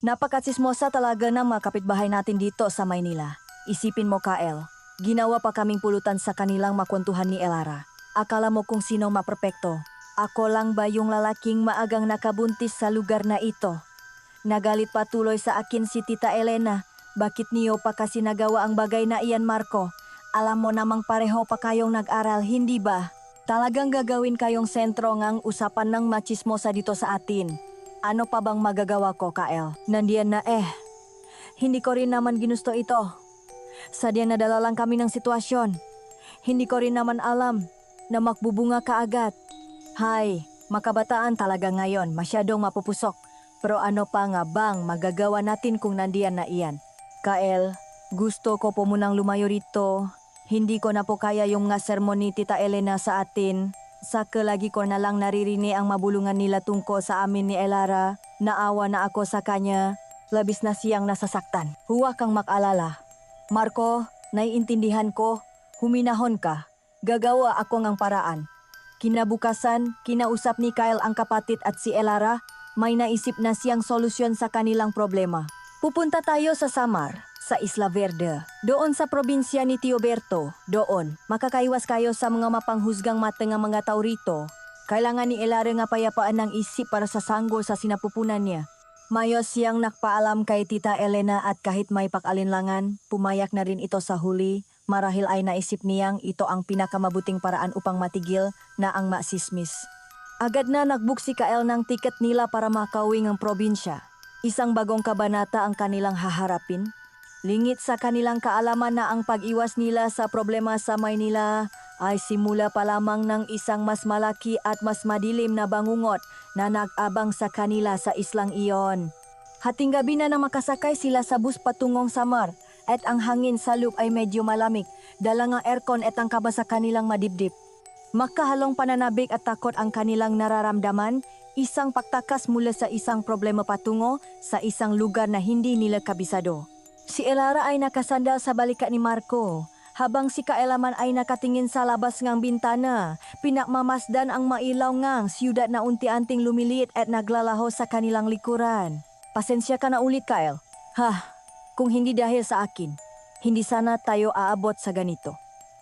Napakatsismosa talaga ng mga kapitbahay natin dito sa Maynila. Isipin mo, Kael, ginawa pa kaming pulutan sa kanilang makwentuhan ni Elara. Akala mo kung sino maperpekto. Ako lang ba yung lalaking maagang nakabuntis sa lugar na ito? Nagalit patuloy sa akin si Tita Elena. Bakit niyo pa kasi nagawa ang bagay na iyan, Marco? Alam mo namang pareho pa kayong nag-aral, hindi ba? Talagang gagawin kayong sentro ngang usapan ng machismosa dito sa atin. Ano pa bang magagawa ko, Kael? Nandiyan na Hindi ko rin naman ginusto ito. Sadyang nadala lang kami ng sitwasyon. Hindi ko rin naman alam na makbubunga kaagad. Hay, makabataan talaga ngayon, masyadong mapupusok. Pero ano pa nga bang magagawa natin kung nandiyan na iyan? Kael, gusto ko po munang lumayo rito. Hindi ko na po kaya yung nga sermon ni Tita Elena sa atin. Saka lagi ko na lang naririnig ang mabulungan nila tungkol sa amin ni Elara. Naawa na ako sa kanya. Labis na siyang nasasaktan. Huwag kang mag-alala. Marco, naiintindihan ko. Huminahon ka. Gagawa ako ng paraan. Kinabukasan, kinausap ni Kyle ang kapatid at si Elara. May naisip na siyang solusyon sa kanilang problema. Pupunta tayo sa Samar, sa Isla Verde. Doon sa probinsya ni Tioberto, doon, makakaiwas kayo sa mga mapanghusgang mata ng mga tao rito. Kailangan ni Elara nga payapaan ng isip para sa sanggol sa sinapupunan niya. Mayos siyang nakpaalam kay Tita Elena at kahit may pag-alinlangan, pumayak na rin ito sa huli. Marahil ay naisip niyang ito ang pinakamabuting paraan upang matigil na ang masismis. Agad na nag-book si Kael ng tiket nila para makauwi ng probinsya. Isang bagong kabanata ang kanilang haharapin. Lingit sa kanilang kaalaman na ang pag-iwas nila sa problema sa Maynila ay simula pa lamang ng isang mas malaki at mas madilim na bangungot na nag-abang sa kanila sa islang iyon. Hating gabi na nang makasakay sila sa bus patungong Samar at ang hangin sa loop ay medyo malamig, dala nga aircon at ang kaba sa kanilang madibdib. Makahalong pananabik at takot ang kanilang nararamdaman, isang pagtakas mula sa isang problema patungo sa isang lugar na hindi nila kabisado. Si Elara ay nakasandal sa balikat ni Marco, habang si Kaelaman ay nakatingin sa labas ngang bintana. Pinakmamasdan ang mailaw ngang siyudad na unti-anting lumiliit at naglalaho sa kanilang likuran. Pasensya ka na ulit, Kael. Kung hindi dahil sa akin, hindi sana tayo aabot sa ganito.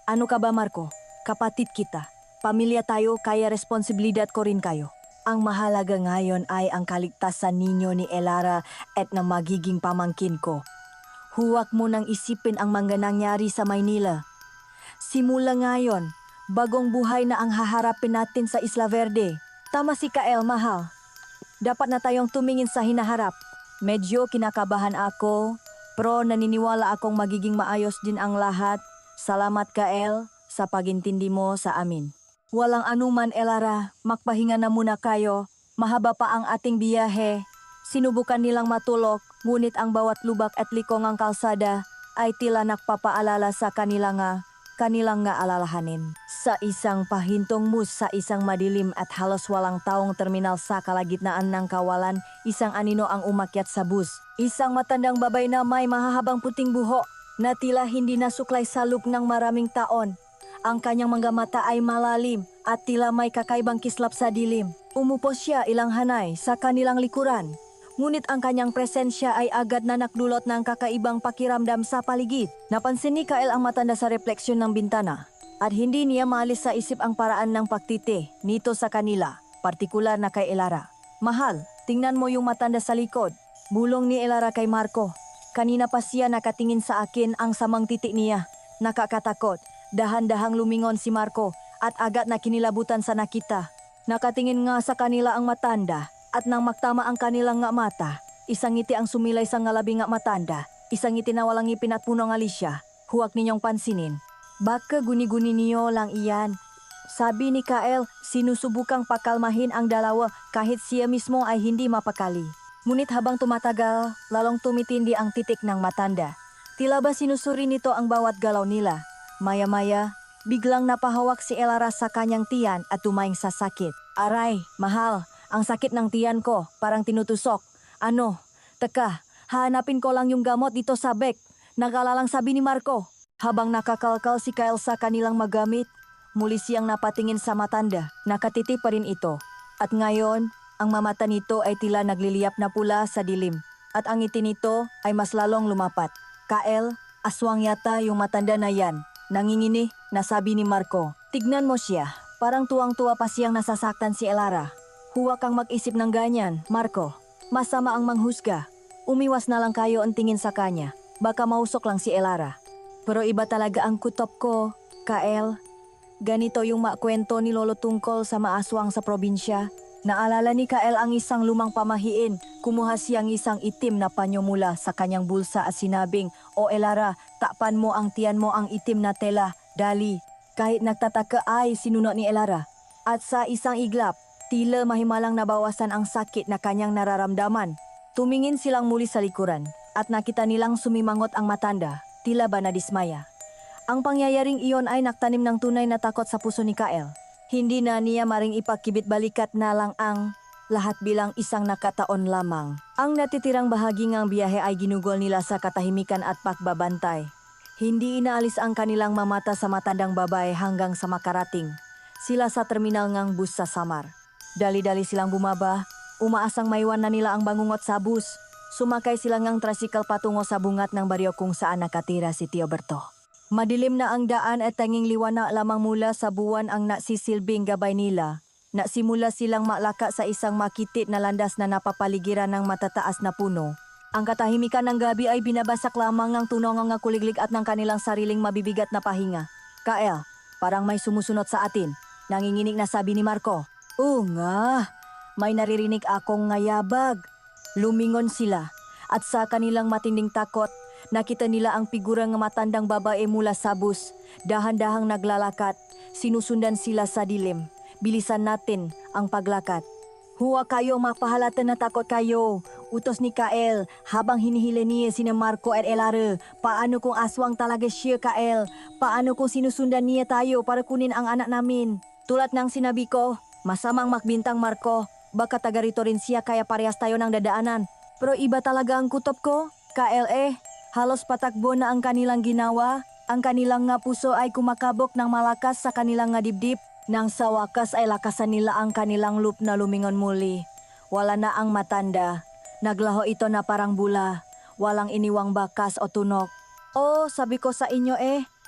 Ano ka ba, Marco? Kapatid kita. Pamilya tayo, kaya responsibilidad ko rin kayo. Ang mahalaga ngayon ay ang kaligtasan ninyo ni Elara at na magiging pamangkin ko. Huwag mo nang isipin ang mga nangyari sa Maynila. Simula ngayon, bagong buhay na ang haharapin natin sa Isla Verde. Tama si Kael, mahal. Dapat na tayong tumingin sa hinaharap. Medyo kinakabahan ako, pero naniniwala akong magiging maayos din ang lahat. Salamat, Kael, sa pagintindi mo sa amin. Walang anuman, Elara. Magpahinga na muna kayo. Mahaba pa ang ating biyahe. Sinubukan nilang matulog, ngunit ang bawat lubak at likong ang kalsada ay tila nakpapaalala sa kanilang nga alalahanin. Sa isang pahintong mus sa isang madilim at halos walang taong terminal sa kalagitnaan ng kawalan, isang anino ang umakyat sa bus. Isang matandang babay na may mahahabang puting buhok na tila hindi nasuklay sa loop ng maraming taon. Ang kanyang mga mata ay malalim at tila may kakaibang kislap sa dilim. Umupo siya ilang hanay sa kanilang likuran. Ngunit ang kanyang presensya ay agad na nakdulot ng kakaibang pakiramdam sa paligid. Napansin ni Kael ang matanda sa refleksyon ng bintana at hindi niya maalis sa isip ang paraan ng pagtiti nito sa kanila, partikular na kay Elara. Mahal, tingnan mo yung matanda sa likod. Bulong ni Elara kay Marco. Kanina pa siya nakatingin sa akin, ang samang titik niya. Nakakatakot. Dahan-dahang lumingon si Marco at agad na kinilabutan sa nakita. Nakatingin nga sa kanila ang matanda at nang magtama ang kanilang nga mata, isang ngiti ang sumilay sa ngalabi nga matanda, isang ngiti na walang ngipin at puno ng alisya. Huwag ninyong pansinin. Baka guni-guni niyo lang iyan. Sabi ni Kael, sinusubukang pakalmahin ang dalawa kahit siya mismo ay hindi mapakali. Ngunit habang tumatagal, lalong tumitindi ang titik ng matanda. Tila ba sinusuri nito ang bawat galaw nila. Maya-maya, biglang napahawak si Elara sa kanyang tiyan at tumaing sa sakit. Aray, mahal, ang sakit ng tiyan ko, parang tinutusok. Ano? Teka, hahanapin ko lang yung gamot dito sa bek. Nagalalang sabi ni Marco. Habang nakakalkal si Kyle sa kanilang magamit, muli siyang napatingin sa matanda. Nakatiti pa rin ito. At ngayon, ang mamata nito ay tila nagliliyap na pula sa dilim. at ang ngiti nito ay mas lalong lumapat. Kael, aswang yata yung matanda na yan. Nanginginig na sabi ni Marco. Tignan mo siya, parang tuwang-tuwa pa siyang nasasaktan si Elara. Huwag kang mag-isip ng ganyan, Marco. Masama ang manghusga. Umiwas na lang kayo ang tingin sa kanya. Baka mausok lang si Elara. Pero iba talaga ang kutop ko, Kael. Ganito yung makwento ni Lolo tungkol sa maaswang sa probinsya. Naalala ni Kael ang isang lumang pamahiin. Kumuha siyang isang itim na panyo mula sa kanyang bulsa at sinabing, "O Elara, takpan mo ang tiyan mo ang itim na tela, dali." Kahit nagtataka ay sinunod ni Elara. At sa isang iglap, tila mahimalang nabawasan ang sakit na kanyang nararamdaman. Tumingin silang muli sa likuran at nakita nilang sumimangot ang matanda, tila ba nadismaya. Ang pangyayaring iyon ay nagtanim ng tunay na takot sa puso ni Kael. Hindi na niya maring ipakibit balikat na lang ang lahat bilang isang nakataon lamang. Ang natitirang bahagi ng biyahe ay ginugol nila sa katahimikan at pagbabantay. Hindi inaalis ang kanilang mamata sa matandang babae hanggang sa makarating sila sa terminal ng bus sa Samar. Dali-dali silang bumaba, umaasang maiwan na nila ang bangungot sa bus. Sumakay sila ng tricycle patungo sa bungat ng baryo kung saan nakatira si Tio Berto. Madilim na ang daan at tanging liwanag lamang mula sa buwan ang nagsisilbing gabay nila. Nasimula silang maklaka sa isang makitit na landas na napapaligiran ng matataas na puno. Ang katahimikan ng gabi ay binabasak lamang ng tunog ng kuliglig at ng kanilang sariling mabibigat na pahinga. Kael, parang may sumusunod sa atin. Nanginginig na sabi ni Marco. Oo nga, may naririnig akong ngayabag. Lumingon sila at sa kanilang matinding takot, nakita nila ang figura ng matandang babae mula sa bus. Dahan-dahang naglalakat, sinusundan sila sa dilim. Bilisan natin ang paglakad. Huwag kayo mapahalata na takot kayo. Utos ni Kael habang hinihila niya sina Marco at Elara. Paano kung aswang talaga siya, Kael? Paano kung sinusundan niya tayo para kunin ang anak namin? Tulad ng sinabi ko, masamang makbintang Marco. Baka taga rito rin siya kaya parehas tayo ng dadaanan. Pero iba talaga ang kutop ko, Kael Halos patakbo na ang kanilang ginawa. Ang kanilang nga puso ay kumakabok ng malakas sa kanilang nga dibdib. Nang sa wakas ay lakasan nila ang kanilang loop na lumingon muli. Wala na ang matanda. Naglaho ito na parang bula. Walang iniwang bakas o tunok. Oh, sabi ko sa inyo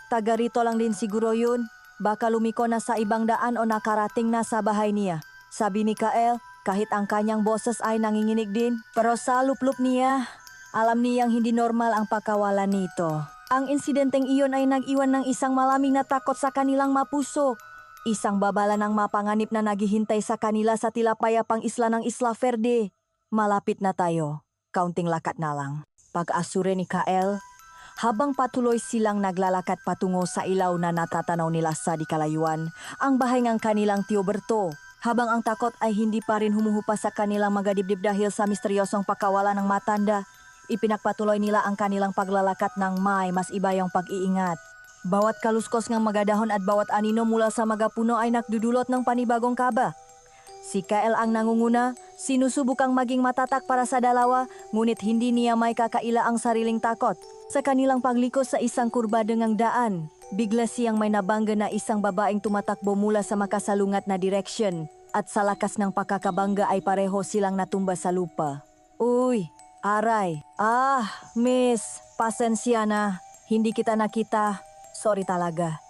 taga rito lang din siguro yun. Baka lumiko na sa ibang daan o nakarating na sa bahay niya. Sabi ni Kael, kahit ang kanyang boses ay nanginginig din. Pero sa lup-lup niya, alam niyang hindi normal ang pagkawalan nito. Ang insidenteng iyon ay nag-iwan ng isang malamig na takot sa kanilang mapuso. Isang babala ng mapanganib na naghihintay sa kanila sa tila payapang isla ng Isla Verde. Malapit na tayo. Kaunting lakat na lang. Pag-asure ni Kael, habang patuloy silang naglalakad patungo sa ilaw na natatanaw nila sa di kalayuan, ang bahay ng kanilang Tio Berto. Habang ang takot ay hindi pa rin humuhupa sa kanilang mga dibdib dahil sa misteryosong pagkawala ng matanda, ipinagpatuloy nila ang kanilang paglalakat ng may mas iba yung pag-iingat. Bawat kaluskos ng magadahon at bawat anino mula sa magapuno ay nakdudulot ng panibagong kaba. Si Kael ang nangunguna, sinusubukang maging matatak para sa dalawa, ngunit hindi niya may kakaila ang sariling takot. Sa kanilang pagliko sa isang kurba ng daan, bigla siyang may nabangga na isang babaeng tumatakbo mula sa makasalungat na direksyon at sa lakas ng pagkakabangga ay pareho silang natumba sa lupa. Uy, aray. Miss, pasensya na. Hindi kita nakita. Sorry talaga.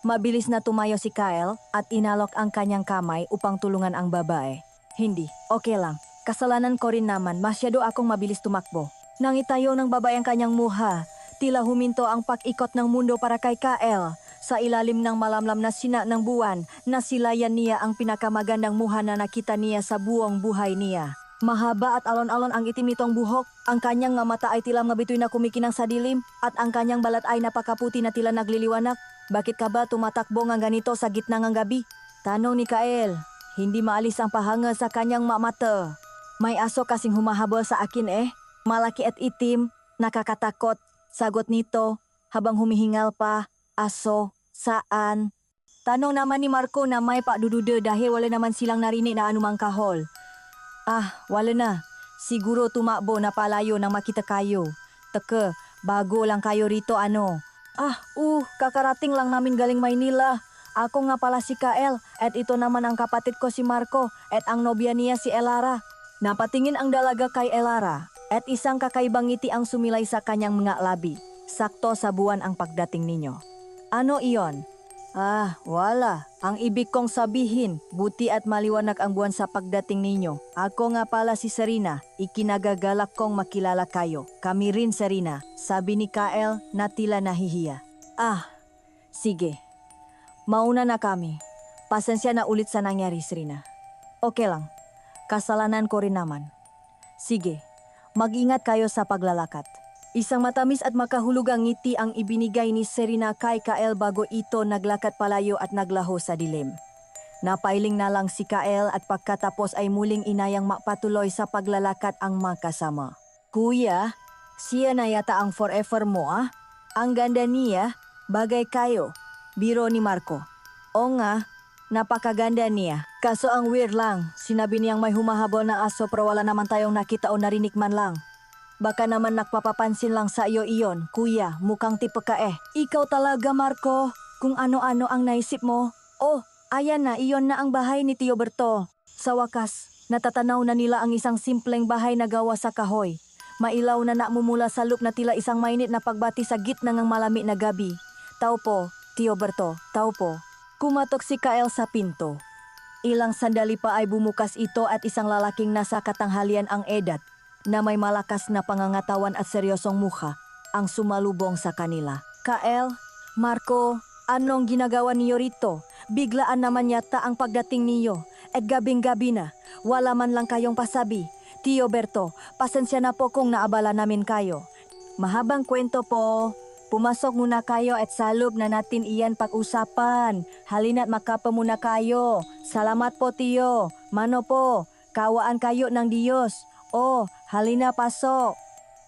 Mabilis na tumayo si Kael at inalok ang kanyang kamay upang tulungan ang babae. Hindi, okay lang. Kasalanan ko rin naman, masyado akong mabilis tumakbo. Nang itayo ng babae ang kanyang muha, tila huminto ang pag-ikot ng mundo para kay Kael. Sa ilalim ng malamlam na sina ng buwan, nasilayan niya ang pinakamagandang muha na nakita niya sa buong buhay niya. Mahaba at alon-alon ang itim nitong buhok. Ang kanyang nga mata ay tila mabitoy na kumikinang sa dilim at ang kanyang balat ay napakaputi na tila nagliliwanag. Bakit ka ba tumatakbo nga ganito sa gitna ng gabi? Tanong ni Kael. Hindi maalis ang pahanga sa kanyang mata. May aso kasing humahabol sa akin Malaki at itim, nakakatakot. Sagot nito habang humihingal pa. Aso, saan? Tanong naman ni Marco na may padududa dahil wala naman silang narinig na anumang kahol. Wala na. Siguro tumakbo na palayo nang makita kayo. Teka, bago lang kayo rito kakarating lang namin galing Maynila. Ako nga pala si Kael at ito naman ang kapatid ko si Marco at ang nobya niya si Elara. Napatingin ang dalaga kay Elara At isang kakaibang ngiti ang sumilay sa kanyang mga labi. Sakto sa buwan ang pagdating ninyo. Ano iyon? Ah, wala. Ang ibig kong sabihin, buti at maliwanag ang buwan sa pagdating ninyo. Ako nga pala si Serena. Ikinagagalak kong makilala kayo. Kami rin, Serena. Sabi ni Kael na tila nahihiya. Ah, sige. Mauna na kami. Pasensya na ulit sa nangyari, Serena. Okay lang. Kasalanan ko rin naman. Sige. Mag-ingat kayo sa paglalakad. Isang matamis at makahulugang ngiti ang ibinigay ni Serena kay Kael bago ito naglakad palayo at naglaho sa dilim. Napailing na lang si Kael at pagkatapos ay muling inayang mapatuloy sa paglalakad ang magkasama. Kuya, siya na yata ang forever mo ah? Ang ganda niya, bagay kayo. Biro ni Marco. O nga, napakaganda niya. Kaso ang weird lang, sinabi niyang may humahabol na aso pero wala naman tayong nakita o narinig man lang. Baka naman nagpapapansin lang sa iyo iyon, kuya, mukhang tipe ka eh. Ikaw talaga, Marco, kung ano-ano ang naisip mo. Oh, ayan na, iyon na ang bahay ni Tio Berto. Sa wakas, natatanaw na nila ang isang simpleng bahay na gawa sa kahoy. Mailaw na namumula sa loop na tila isang mainit na pagbati sa gitna ng malamig na gabi. Tao po, Tio Berto, tao po. Kumatok si Kael sa pinto. Ilang sandali pa ay bumukas ito at isang lalaking nasa katanghalian ang edad, na may malakas na pangangatawan at seryosong mukha, ang sumalubong sa kanila. Kael, Marco, anong ginagawa niyo rito? Biglaan naman yata ang pagdating niyo. At gabing-gabi na, wala man lang kayong pasabi. Tio Berto, pasensya na po kung naabala namin kayo. Mahabang kwento po. Pumasok muna kayo at sa loob na natin iyan pag-usapan. Halina't makapa muna kayo. Salamat po, Tio. Mano po, kawaan kayo ng Diyos. Oh, halina pasok.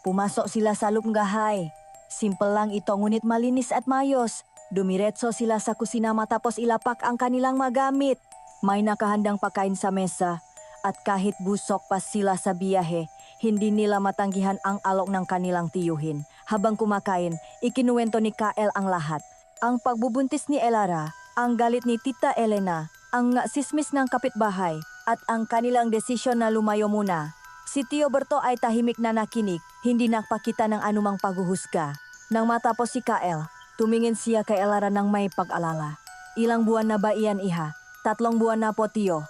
Pumasok sila sa lupgahay. Simple lang ito ngunit malinis at mayos. Dumiretso sila sa kusina matapos ilapak ang kanilang magamit. May nakahandang pagkain sa mesa at kahit busok pa sila sa biyahe, hindi nila matanggihan ang alok ng kanilang tiyuhin. Habang kumakain, ikinuwento ni Kael ang lahat. Ang pagbubuntis ni Elara, ang galit ni Tita Elena, ang sismis ng kapitbahay at ang kanilang desisyon na lumayo muna. Si Tio Berto ay tahimik na nakinig, hindi nakpakita ng anumang paghuhusga. Nang matapos si Kael, tumingin siya kay Elara ng may pag-alala. Ilang buwan na ba iyan, iha? 3 buwan na po, Tio.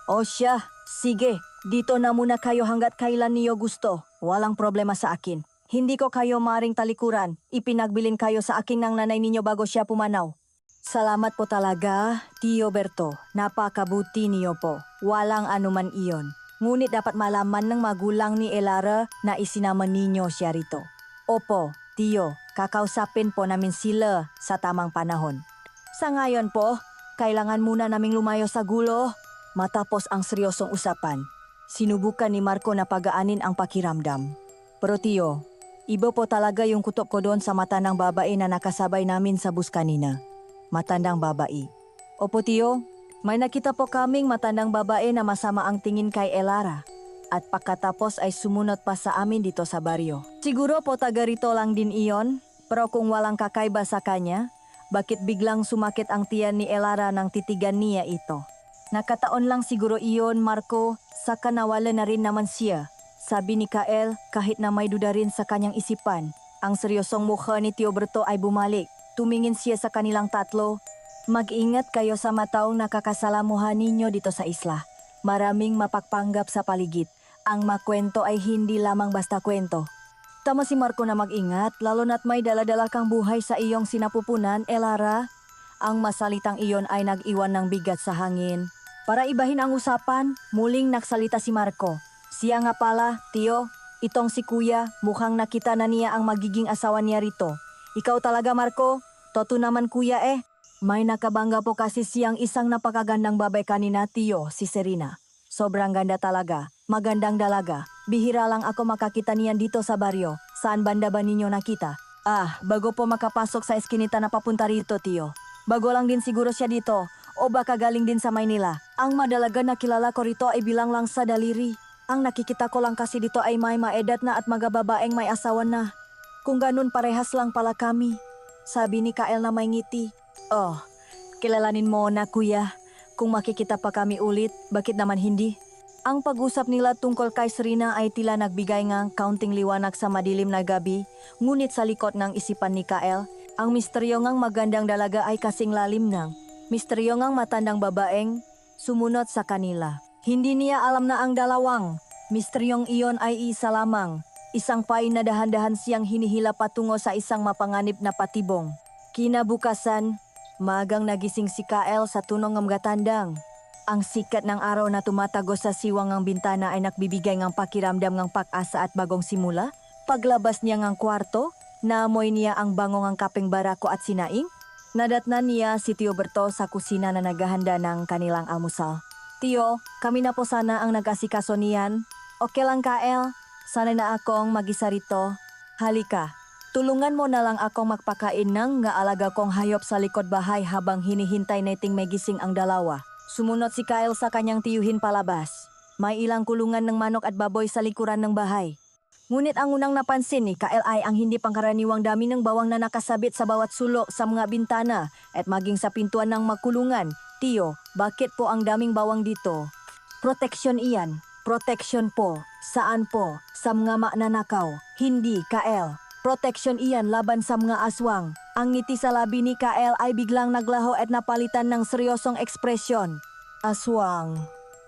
O siya, sige, dito na muna kayo hanggat kailan niyo gusto. Walang problema sa akin. Hindi ko kayo maring talikuran. Ipinagbilin kayo sa akin ng nanay ninyo bago siya pumanaw. Salamat po talaga, Tio Berto. Napakabuti niyo po. Walang anuman iyon. Ngunit dapat malaman ng magulang ni Elara na isinama ninyo siya rito. Opo, Tio, kakausapin po namin sila sa tamang panahon. Sa ngayon po, kailangan muna naming lumayo sa gulo. Matapos ang seryosong usapan, sinubukan ni Marco na pagaanin ang pakiramdam. Pero Tio, iba po talaga yung kutok ko doon sa mata ng babae na nakasabay namin sa bus kanina. Matandang babae. Opo Tio, may nakita po kaming matandang babae na masama ang tingin kay Elara. At pagkatapos ay sumunod pa sa amin dito sa baryo. Siguro po taga rito lang din iyon, pero kung walang kakaiba sa kanya, bakit biglang sumakit ang tiyan ni Elara nang titigan niya ito? Nakataon lang siguro iyon, Marco, saka nawala na rin naman siya. Sabi ni Kael kahit na may duda rin sa kanyang isipan. Ang seryosong mukha ni Tio Berto ay bumalik. Tumingin siya sa kanilang tatlo. Mag-ingat kayo sa mataong nakakasalamuhan ninyo dito sa isla. Maraming mapagpanggap sa paligid. Ang makwento ay hindi lamang basta kwento. Tama si Marco na mag-ingat, lalo na't may dala-dala kang buhay sa iyong sinapupunan, Elara. Ang masalitang iyon ay nag-iwan ng bigat sa hangin. Para ibahin ang usapan, muling nagsalita si Marco. Siya nga pala, Tio, itong si Kuya, mukhang nakita na niya ang magiging asawa niya rito. Ikaw talaga, Marco? Toto naman, Kuya eh. May nakabangga po kasi siyang isang napakagandang babae kanina, Tio, si Serena. Sobrang ganda talaga, magandang dalaga. Bihira lang ako makakita niyan dito sa baryo. Saan banda ba ninyo nakita? Ah, bago po makapasok sa eskinita na papunta rito, Tio. Bago lang din siguro siya dito. O baka galing din sa Maynila. Ang madalaga na kilala ko rito ay bilang lang sa daliri. Ang nakikita ko lang kasi dito ay may maedad na at magababaeng may asawa na. Kung ganun parehas lang pala kami. Sabi ni Kael na may ngiti. Oh, kilalanin mo na kuya. Kung makikita pa kami ulit, bakit naman hindi? Ang pag-usap nila tungkol kay Serena ay tila nagbigay ng kaunting liwanag sa madilim na gabi, ngunit sa likod ng isipan ni Kael, ang misteryo ngang magandang dalaga ay kasing lalim ng misteryo ngang matandang babaeng sumunod sa kanila. Hindi niya alam na ang dalawang misteryong iyon ay isa lamang, isang pain na dahan-dahan siyang hinihila patungo sa isang mapanganib na patibong. Kinabukasan, magang nagising si Kael sa tunong ng gatandang. Ang sikat ng araw na tumatagos sa siwang ng bintana ay nagbibigay ng pakiramdam ng pag-asa at bagong simula. Paglabas niya ng kwarto, naamoy niya ang bango ng kapeng barako at sinaing. Nadatnan niya si Tio Berto sa kusina na naghahanda ng kanilang almusal. Tio, kami na po sana ang nag-asikaso niyan. Okay lang Kael, sanay na akong mag-isa rito. Halika, tulungan mo na lang akong magpakain ng alaga kong hayop sa likod bahay habang hinihintay nating may gising ang dalawa. Sumunod si Kyle sa kanyang tiyuhin palabas. May ilang kulungan ng manok at baboy sa likuran ng bahay. Ngunit ang unang napansin ni Kyle ay ang hindi pangkaraniwang dami ng bawang na nakasabit sa bawat sulok sa mga bintana at maging sa pintuan ng makulungan. Tio, bakit po ang daming bawang dito? Proteksyon iyan. Proteksyon po. Saan po? Sa mga mananakaw. Hindi, Kyle. Proteksyon iyan laban sa mga aswang. Ang ngiti sa labi ni Kael ay biglang naglaho at napalitan ng seryosong ekspresyon. Aswang.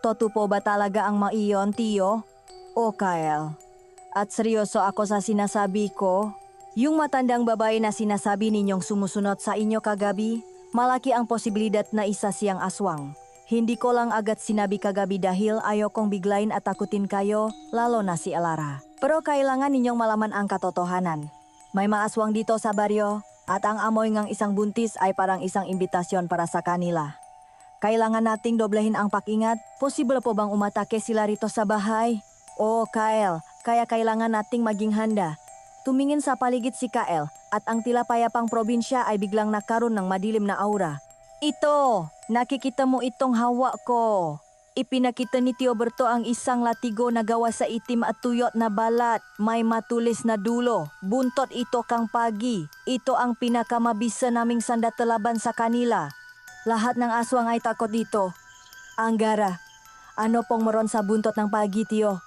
Totoo ba talaga ang maiyon, Tio? O Kael. At seryoso ako sa sinasabi ko. Yung matandang babae na sinasabi ninyong sumusunod sa inyo kagabi, malaki ang posibilidad na isa siyang aswang. Hindi ko lang agad sinabi kagabi dahil ayokong biglain at takutin kayo, lalo na si Elara. Pero kailangan ninyong malaman ang katotohanan. May maaswang dito sa baryo. At ang amoy ng isang buntis ay parang isang imbitasyon para sa kanila. Kailangan nating doblehin ang pag-ingat. Posible po bang umatake sila rito sa bahay? O Kael, kaya kailangan nating maging handa. Tumingin sa paligid si Kael at ang tila payapang probinsya ay biglang nagkaroon ng madilim na aura. Ito, nakikita mo itong hawa ko. Ipinakita ni Tio Berto ang isang latigo na gawa sa itim at tuyot na balat. May matulis na dulo. Buntot ito kang pagi. Ito ang pinakamabisa naming sandatalaban sa kanila. Lahat ng aswang ay takot dito. Anggara, ano pong meron sa buntot ng pagi, Tio?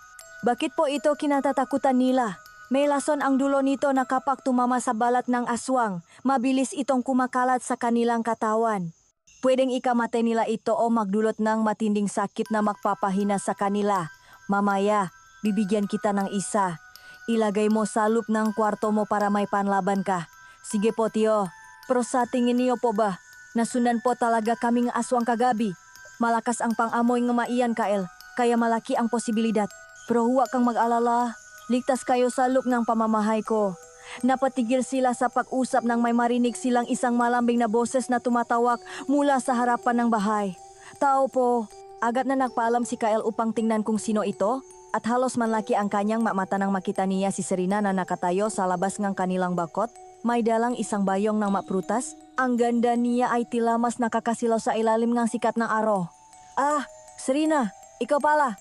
Bakit po ito kinatatakutan nila? May lason ang dulo nito na kapag tumama sa balat ng aswang, mabilis itong kumakalat sa kanilang katawan. Pwedeng ikamatay nila ito o magdulot ng matinding sakit na magpapahina sa kanila. Mamaya, bibigyan kita ng isa. Ilagay mo sa loop ng kwarto mo para may panlaban ka. Sige po, Tio. Pero sa tingin niyo po ba, nasundan po talaga kaming aswang kagabi? Malakas ang pang-amoy ng maiyan, Kael, kaya malaki ang posibilidad. Pero huwag kang mag-alala. Ligtas kayo sa loop ng pamamahay ko. Napatigil sila sa pag-usap nang may marinig silang isang malambing na boses na tumatawag mula sa harapan ng bahay. Tao po, agad na nagpaalam si Kael upang tingnan kung sino ito at halos manlaki ang kanyang mata nang makita niya si Serena na nakatayo sa labas ng kanilang bakot. May dalang isang bayong ng maprutas. Ang ganda niya ay tila mas nakakasilaw sa ilalim ng sikat ng araw. Ah, Serena, ikaw pala.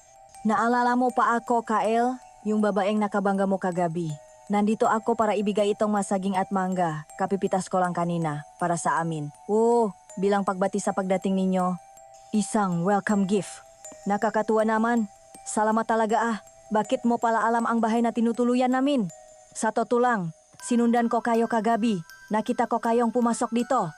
Naalala mo pa ako, Kael, yung babaeng nakabangga mo kagabi. Nandito ako para ibigay itong masaging at mangga. Kapipitas ko lang kanina para sa amin. Oo, bilang pagbati sa pagdating ninyo. Isang welcome gift. Nakakatuwa naman. Salamat talaga ah. Bakit mo pala alam ang bahay na tinutuluyan namin? Sa totoo lang, sinundan ko kayo kagabi. Nakita ko kayong pumasok dito.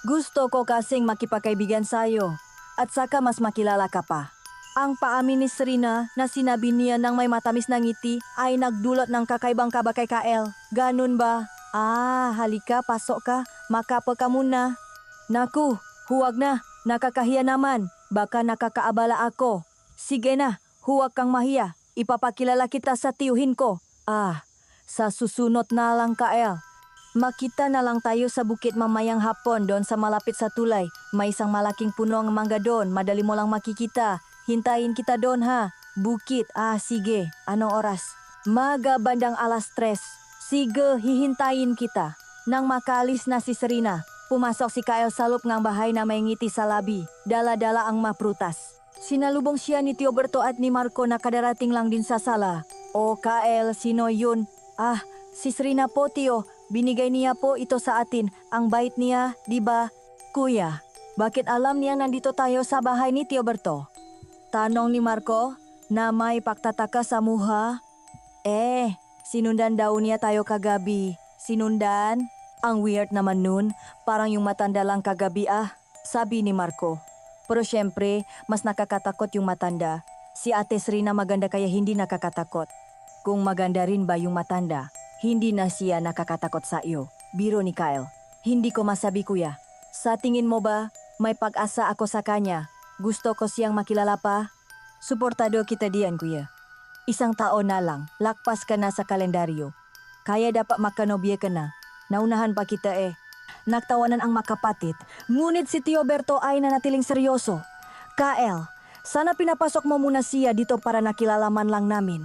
Gusto ko kasing makipagkaibigan sa'yo. At saka mas makilala ka pa. Ang paamin ni Serena na sinabi niya ng may matamis na ngiti ay nagdulot ng kakaibang kaba kay Kael. Ganun ba? Ah, halika, pasok ka. Makapa ka muna. Naku, huwag na. Nakakahiya naman. Baka nakakaabala ako. Sige na, huwag kang mahiya. Ipapakilala kita sa tiyuhin ko. Ah, sa susunod na lang, Kael. Makita na lang tayo sa bukit mamayang hapon doon sa malapit sa tulay. May isang malaking puno ng mangga doon. Madali mo lang makikita. Hintayin kita doon ha. Bukit. Ah, sige. Anong oras? Maga bandang 3:00. Sige, hihintayin kita. Nang makalis na si Serena, pumasok si Kyle sa loob ng bahay na may ngiti sa labi. Dala-dala ang maprutas. Sinalubong siya ni Tio Berto at ni Marco na kadarating lang din sa sala. O Kyle, sino yun? Ah, si Serena po, Tio. Binigay niya po ito sa atin. Ang bait niya, di ba? Kuya, bakit alam niya nandito tayo sa bahay ni Tio Berto? Tanong ni Marco. na may pagtataka sa muha. Sinundan daw niya tayo kagabi. Sinundan? Ang weird naman nun, parang yung matanda lang kagabi sabi ni Marco. Pero syempre, mas nakakatakot yung matanda. Si Ate Serena maganda kaya hindi nakakatakot. Kung maganda rin ba yung matanda, hindi na siya nakakatakot sa iyo. Biro ni Kyle. Hindi ko masabi kuya. Sa tingin mo ba, may pag-asa ako sa kanya? Gusto ko siyang makilala pa? Suportado kita diyan kuya. Isang taon na lang, lakpas ka na sa kalendaryo. Kaya dapat makanobye ka na. Naunahan pa kita Nagtawanan ang makapatid, ngunit si Tio Berto ay nanatiling seryoso. Kael, sana pinapasok mo muna siya dito para nakilalaman lang namin.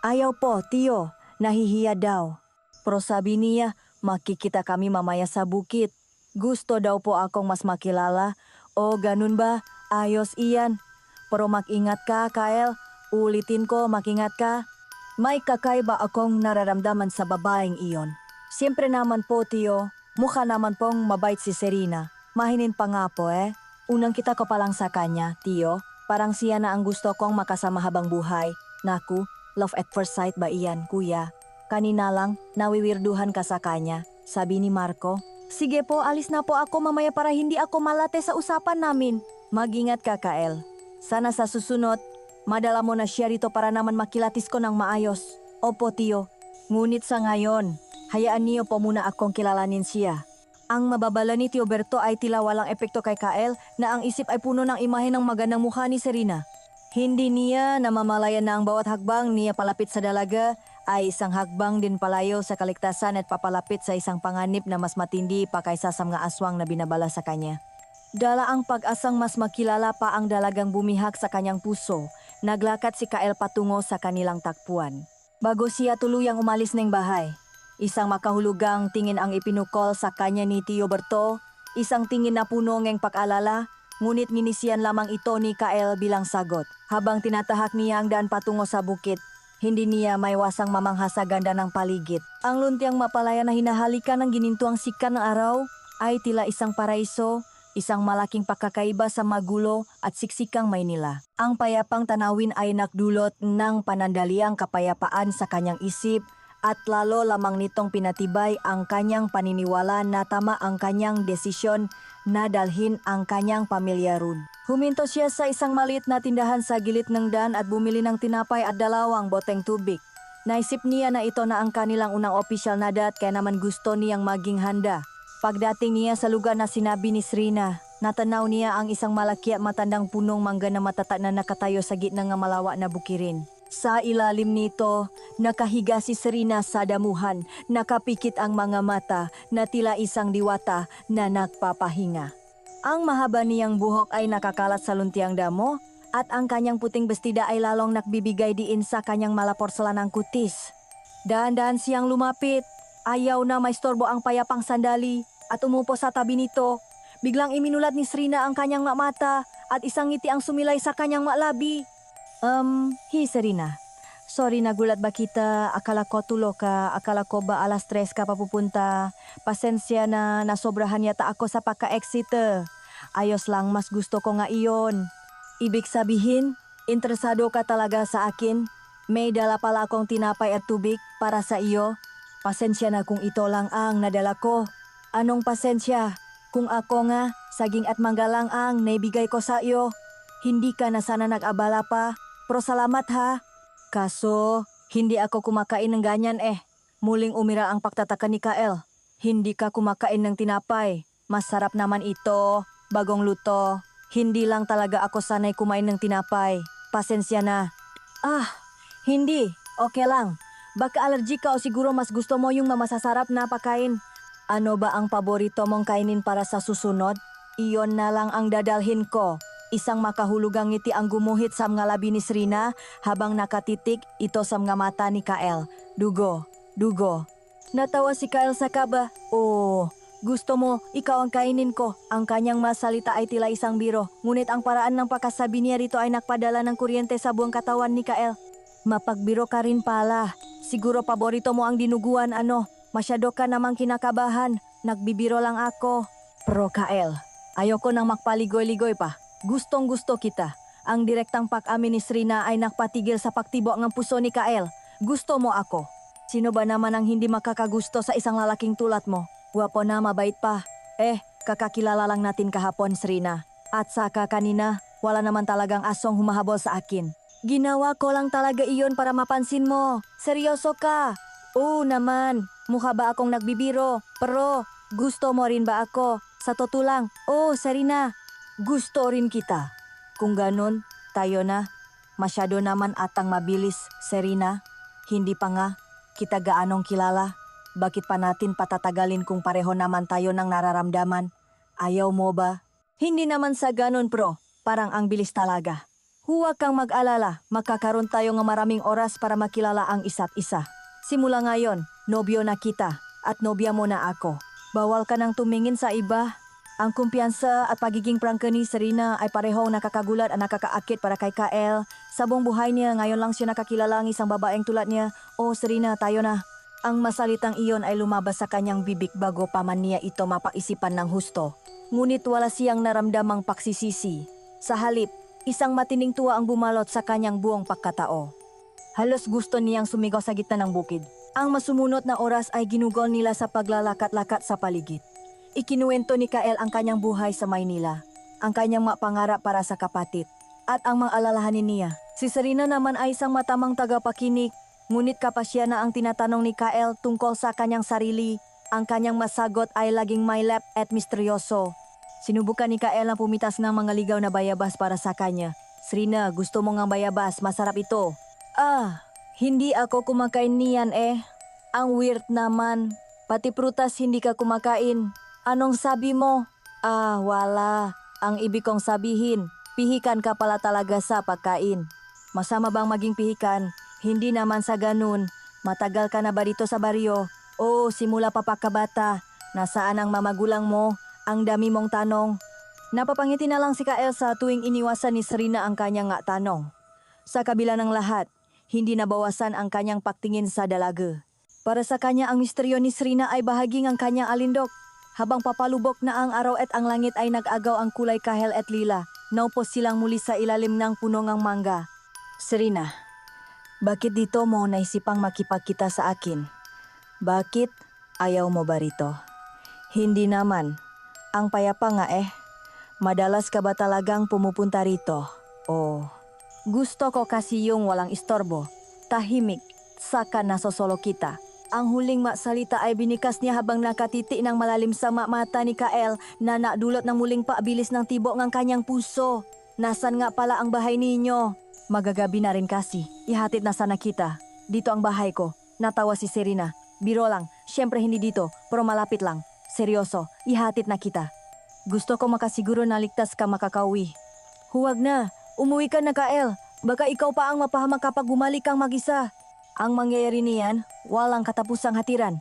Ayaw po, Tio, nahihiya daw. Pero sabi niya, makikita kami mamaya sa bukit. Gusto daw po akong mas makilala. O ganun ba? Ayos iyan. Pero mag-ingat ka, Kael. Ulitin ko, mag-ingat ka. May kakaiba akong nararamdaman sa babaeng iyon. Siyempre naman po, Tio. Mukha naman pong mabait si Serena. Mahinin pa nga po Unang kita ko pa lang sa kanya, Tio. Parang siya na ang gusto kong makasama habang buhay. Naku, love at first sight ba iyan, kuya? Kanina lang, nawiwirduhan ka sa kanya, sabi ni Marco. Sige po, alis na po ako mamaya para hindi ako malate sa usapan namin. Mag-ingat ka, Kael. Sana sa susunod, madala mo na siya rito para naman makilatis ko ng maayos. Opo, Tio. Ngunit sa ngayon, hayaan niyo po muna akong kilalanin siya. Ang mababala ni Tio Berto ay tila walang epekto kay Kael na ang isip ay puno ng imahe ng magandang mukha ni Serena. Hindi niya namamalayan na ang bawat hakbang niya palapit sa dalaga ay isang hakbang din palayo sa kaligtasan at papalapit sa isang panganib na mas matindi pa kaysa sa mga aswang na binabala sa kanya. Dala ang pag-asang mas makilala pa ang dalagang bumihak sa kanyang puso, naglakad si Kael patungo sa kanilang takpuan. Bago siya tuluyang umalis ng bahay, isang makahulugang tingin ang ipinukol sa kanya ni Tio Berto, isang tingin na puno ng pag-alala, ngunit minisiyan lamang ito ni Kael bilang sagot. Habang tinatahak niya ang daan patungo sa bukit, hindi niya maiwasang mamangha sa ganda ng paligid. Ang luntiang mapalaya na hinahalikan ng ginintuang sikat ng araw ay tila isang paraiso, isang malaking pagkakaiba sa magulo at siksikang Maynila. Ang payapang tanawin ay nakdulot ng panandaliang kapayapaan sa kanyang isip at lalo lamang nitong pinatibay ang kanyang paniniwala na tama ang kanyang desisyon na dalhin ang kanyang pamilya ron. Huminto siya sa isang maliit na tindahan sa gilid ng daan at bumili ng tinapay at 2 boteng tubig. Naisip niya na ito na ang kanilang unang opisyal na date kaya naman gusto niyang maging handa. Pagdating niya sa lugar na sinabi ni Serena, natanaw niya ang isang malaki at matandang punong mangga na matata na nakatayo sa gitna ng malawa na bukirin. Sa ilalim nito, nakahiga si Serena sa damuhan, nakapikit ang mga mata na tila isang diwata na nagpapahinga. Ang mahaba niyang buhok ay nakakalat sa luntiang damo at ang kanyang puting bestida ay lalong nakbibigay diin sa kanyang malaporselanang kutis. Dahan-dahan siyang lumapit, ayaw na maistorbo ang payapang sandali at umupo sa tabi nito. Biglang iminulat ni Serena ang kanyang mata at isang ngiti ang sumilay sa kanyang malabi. Serena. Sorry, nagulat ba kita? Akala ko tulo ka. Akala ko ba 3:00 ka papupunta? Pasensya na, nasobrahan yata ako sa pagka-exit. Ayos lang, mas gusto ko nga iyon. Ibig sabihin, interesado ka talaga sa akin? May dala pala akong tinapay at tubig para sa iyo. Pasensya na kung ito lang ang nadala ko. Anong pasensya? Kung ako nga, saging at mangga lang ang naibigay ko sa iyo. Hindi ka na sana nag-abala pa. Pero salamat ha. Kaso, hindi ako kumakain ng ganyan Muling umira ang pagtataka ni Kael. Hindi ka kumakain ng tinapay. Masarap naman ito. Bagong luto. Hindi lang talaga ako sanay kumain ng tinapay. Pasensya na. Hindi. Okay lang. Baka allergy ka o siguro mas gusto mo yung masasarap na pagkain. Ano ba ang paborito mong kainin para sa susunod? Iyon na lang ang dadalhin ko. Isang makahulugang ngiti ang gumuhit sa mga labi ni Serena habang nakatitik ito sa mga mata ni Kael. Dugo. Natawa si Kael sa kaba. Gusto mo, ikaw ang kainin ko. Ang kanyang masalita ay tila isang biro. Ngunit ang paraan ng pagkasabi niya rito ay nakpadala ng kuryente sa buong katawan ni Kael. Mapagbiro ka rin pala. Siguro paborito mo ang dinuguan Masyado ka namang kinakabahan. Nagbibiro lang ako. Pero Kael, ayoko nang magpaligoy-ligoy pa. Gustong-gusto kita. Ang direktang pag-amin ni Srina ay nakpatigil sa pagtibo ng puso ni Kael. Gusto mo ako. Sino ba naman ang hindi makakagusto sa isang lalaking tulad mo? Gwapo na, mabait pa. Kakakilala lang natin kahapon, Srina. At saka kanina, wala naman talagang asong humahabol sa akin. Ginawa ko lang talaga iyon para mapansin mo. Seryoso ka? Oo naman. Mukha ba akong nagbibiro? Pero, gusto mo rin ba ako? Sa totoo lang, Serena, gusto rin kita. Kung ganun, tayo na. Masyado naman atang mabilis, Serena. Hindi pa nga, kita gaanong kilala. Bakit pa natin patatagalin kung pareho naman tayo ng nararamdaman? Ayaw mo ba? Hindi naman sa ganun, pro. Parang ang bilis talaga. Huwag kang mag-alala, makakaroon tayo ng maraming oras para makilala ang isa't isa. Simula ngayon, nobyo na kita at nobya mo na ako. Bawal ka nang tumingin sa iba. Ang kumpiyansa at pagiging prangka ni Serena ay parehong nakakagulat at nakakaakit para kay Kael. Sa buong buhay niya, ngayon lang siya nakakilala ng isang babaeng tulad niya. Serena, tayo na. Ang masalitang iyon ay lumabas sa kanyang bibig bago pa man niya ito mapaisipan ng husto. Ngunit wala siyang naramdamang paksisisi. Sa halip, isang matining tuwa ang bumalot sa kanyang buong pagkatao. Halos gusto niyang sumigaw sa gitna ng bukid. Ang masumunod na oras ay ginugol nila sa paglalakat-lakat sa paligid. Ikinuwento ni Kael ang kanyang buhay sa Maynila, ang kanyang mga pangarap para sa kapatid, at ang mga alalahanin niya. Si Serena naman ay isang matamang tagapakinig, ngunit kapasya na ang tinatanong ni Kael tungkol sa kanyang sarili. Ang kanyang masagot ay laging mailap at misteryoso. Sinubukan ni Kael na pumitas ng mga ligaw na bayabas para sa kanya. Serena, gusto mo ng bayabas, masarap ito. Hindi ako kumakain niyan Ang weird naman. Pati prutas hindi ka kumakain. Anong sabi mo? Wala. Ang ibig kong sabihin, pihikan ka pala talaga sa pagkain. Masama bang maging pihikan? Hindi naman sa ganun. Matagal ka na ba dito sa baryo? Simula pa pagkabata. Nasaan ang mamagulang mo? Ang dami mong tanong. Napapangiti na lang si Kael sa tuwing iniwasan ni Serena ang kanyang tanong. Sa kabila ng lahat, hindi nabawasan ang kanyang pagtingin sa dalaga. Para sa kanya ang misteryo ni Serena ay bahagi ng kanyang alindok. Habang papalubok na ang araw at ang langit ay nag-agaw ang kulay kahel at lila, naupos silang muli sa ilalim ng puno ng mangga. Serena, bakit dito mo naisipang makipagkita sa akin? Bakit? Ayaw mo ba rito? Hindi naman. Ang payapa nga Madalas ka ba talagang pumupunta rito? Gusto ko kasi yung walang istorbo. Tahimik, saka nasosolo kita. Ang huling salita ay binikas niya habang nakatiti ng malalim sa mata ni Kael na nadulot ng muling paabilis ng tibo ng kanyang puso. Nasan nga pala ang bahay ninyo? Magagabi na rin kasi. Ihatid na sana kita. Dito ang bahay ko. Natawa si Serena. Biro lang, syempre hindi dito, pero malapit lang. Seryoso, ihatid na kita. Gusto ko makasiguro na ligtas ka makakauwi. Huwag na, umuwi ka na Kael. Baka ikaw pa ang mapahamak kapag bumalik kang mag-isa. Ang mangyayari niyan, walang katapusang hatiran.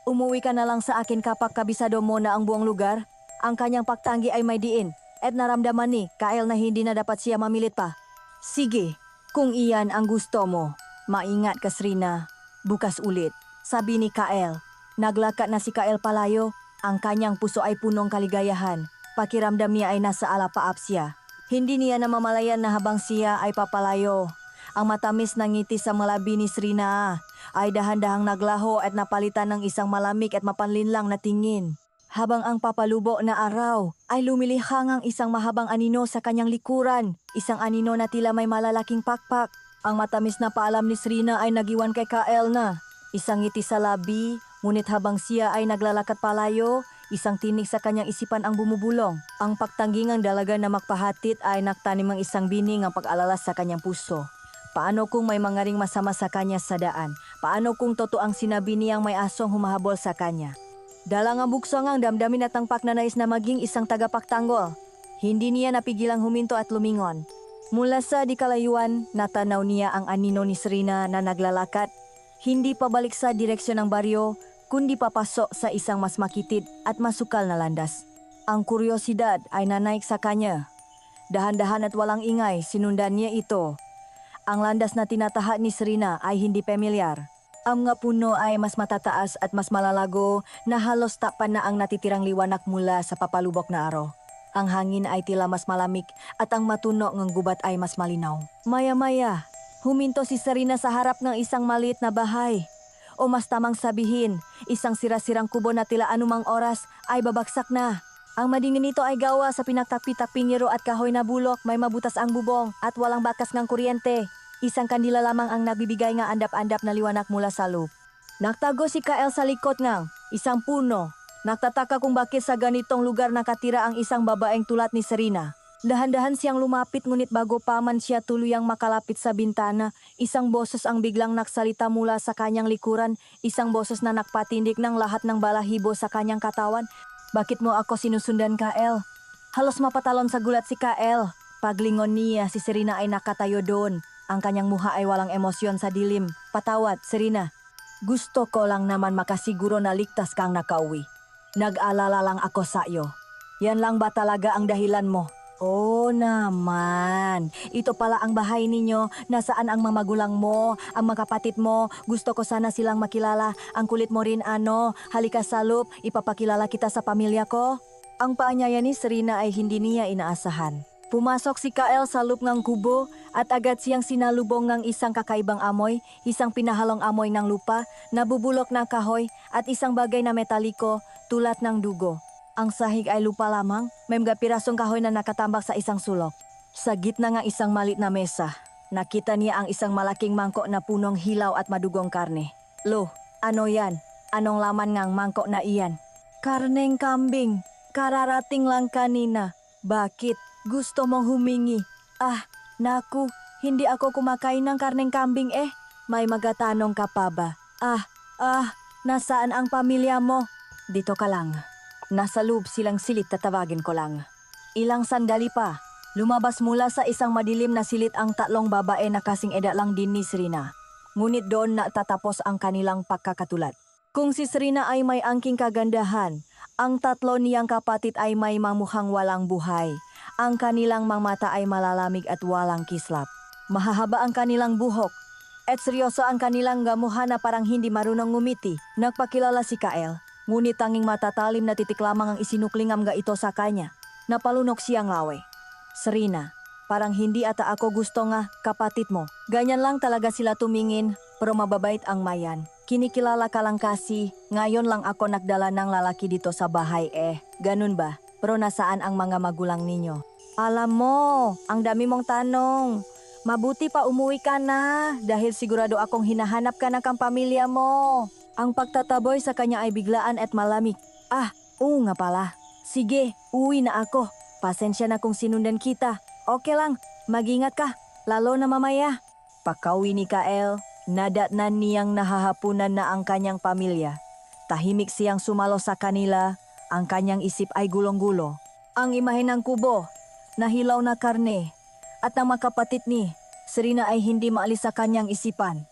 Umuwi ka na lang sa akin kapag kabisado mo na ang buong lugar. Ang kanyang pagtanggi ay may diin at naramdaman ni Kael na hindi na dapat siya mamilit pa. Sige, kung iyan ang gusto mo. Maingat ka, Serena. Bukas ulit, sabi ni Kael. Naglakad na si Kael palayo. Ang kanyang puso ay punong kaligayahan. Pakiramdam niya ay nasa alapaap siya. Hindi niya namamalayan na habang siya ay papalayo. Ang matamis na ngiti sa malabi ni Serena ay dahan-dahang naglaho at napalitan ng isang malamig at mapanlinlang na tingin. Habang ang papalubo na araw ay lumilihang ang isang mahabang anino sa kanyang likuran. Isang anino na tila may malalaking pakpak. Ang matamis na paalam ni Serena ay nagiwan kay Kael na. Isang ngiti sa labi, ngunit habang siya ay naglalakad palayo, isang tinig sa kanyang isipan ang bumubulong. Ang pagtangging ng dalaga na magpahatid ay naktanim ng isang bining ang pag-alala sa kanyang puso. Paano kung may mangaring masama sa kanya sa daan? Paano kung totoo ang sinabi niyang may asong humahabol sa kanya? Dalang ang buksong ang damdamin at tangpak na nais na maging isang tagapagtanggol. Hindi niya napigilang huminto at lumingon. Mula sa di kalayuan, natanaw niya ang anino ni Serena na naglalakad. Hindi pabalik sa direksyon ng baryo, kundi papasok sa isang mas makitid at masukal na landas. Ang kuryosidad ay nanaik sa kanya. Dahan-dahan at walang ingay, sinundan niya ito. Ang landas na tinataha ni Serena ay hindi pamilyar. Ang mga puno ay mas matataas at mas malalago na halos tapan na ang natitirang liwanag mula sa papalubok na araw. Ang hangin ay tila mas malamig at ang matuno ng gubat ay mas malinaw. Maya-maya, huminto si Serena sa harap ng isang maliit na bahay. O mas tamang sabihin, isang sira-sirang kubo na tila anumang oras ay babagsak na. Ang madingin nito ay gawa sa pinagtakpi-takping yero at kahoy na bulok, may mabutas ang bubong at walang bakas ng kuryente. Isang kandila lamang ang nagbibigay nga andap-andap na liwanag mula sa loob. Nagtago si Kael sa likod ng isang puno. Nagtataka kung bakit sa ganitong lugar nakatira ang isang babaeng tulad ni Serena. Dahan-dahan siyang lumapit ngunit bago pa man siya tuluyang makalapit sa bintana, isang boses ang biglang nagsalita mula sa kanyang likuran, isang boses na nagpatindig ng lahat ng balahibo sa kanyang katawan. Bakit mo ako sinusundan, Kael? Halos mapatalon sa gulat si Kael. Paglingon niya, si Serena ay nakatayo doon. Ang kanyang muha ay walang emosyon sa dilim. Patawad, Serena. Gusto ko lang naman makasiguro na ligtas kang nakauwi. Nag-alala lang ako sa iyo. Yan lang ba talaga ang dahilan mo? Oo naman. Ito pala ang bahay ninyo. Nasaan ang mga magulang mo, ang mga kapatid mo? Gusto ko sana silang makilala. Ang kulit mo rin ano. Halika sa loob, ipapakilala kita sa pamilya ko. Ang paanyaya ni Serena ay hindi niya inaasahan. Pumasok si Kael sa loob ng kubo at agad siyang sinalubong ng isang kakaibang amoy, isang pinahalong amoy ng lupa, nabubulok na kahoy at isang bagay na metaliko tulad ng dugo. Ang sahig ay lupa lamang, may mga pirasong kahoy na nakatambak sa isang sulok. Sa gitna ng isang malit na mesa, nakita niya ang isang malaking mangkok na punong hilaw at madugong karne. Lo, ano yan? Anong laman ngang mangkok na iyan? Karneng kambing. Kararating lang kanina. Bakit? Gusto mong humingi? Ah, naku, hindi ako kumakain ng karneng kambing eh. May magatanong ka pa ba? Nasaan ang pamilya mo? Dito ka lang. Nasa loob silang silid, tatawagin ko lang. Ilang sandali pa, lumabas mula sa isang madilim na silid ang tatlong babae na kasing edad lang din ni Serena. Ngunit doon natatapos ang kanilang pagkakatulad. Kung si Serena ay may angking kagandahan, ang tatlo niyang kapatid ay may mamukhang walang buhay. Ang kanilang mga mata ay malalamig at walang kislap. Mahahaba ang kanilang buhok. At seryoso ang kanilang gamuhan na parang hindi marunong ngumiti. Nagpakilala si Kael, ngunit tanging matatalim na titik lamang ang isinuklingam ga ito sa kanya. Napalunok siyang lawe. Serena, parang hindi ata ako gusto nga kapatid mo. Ganyan lang talaga sila tumingin, pero mababait ang mayan. Kinikilala ka lang kasi, ngayon lang ako nagdala ng lalaki dito sa bahay eh. Ganun ba? Pero nasaan ang mga magulang ninyo? Alam mo, ang dami mong tanong. Mabuti pa umuwi ka na dahil sigurado akong hinahanap ka ng kampamilya mo. Ang pagtataboy sa kanya ay biglaan at malamig. Oo nga pala. Sige, uwi na ako. Pasensya na kung sinundan kita. Okay lang, mag-ingat ka, lalo na mamaya. Pagkauwi ni Kael, nadatnan niyang nahahapunan na ang kanyang pamilya. Tahimik siyang sumalo sa kanila. Ang kanyang isip ay gulong-gulo. Ang imahe ng kubo, nahilaw na karne, at ang mga kapatid ni Serena ay hindi maalis sa kanyang isipan.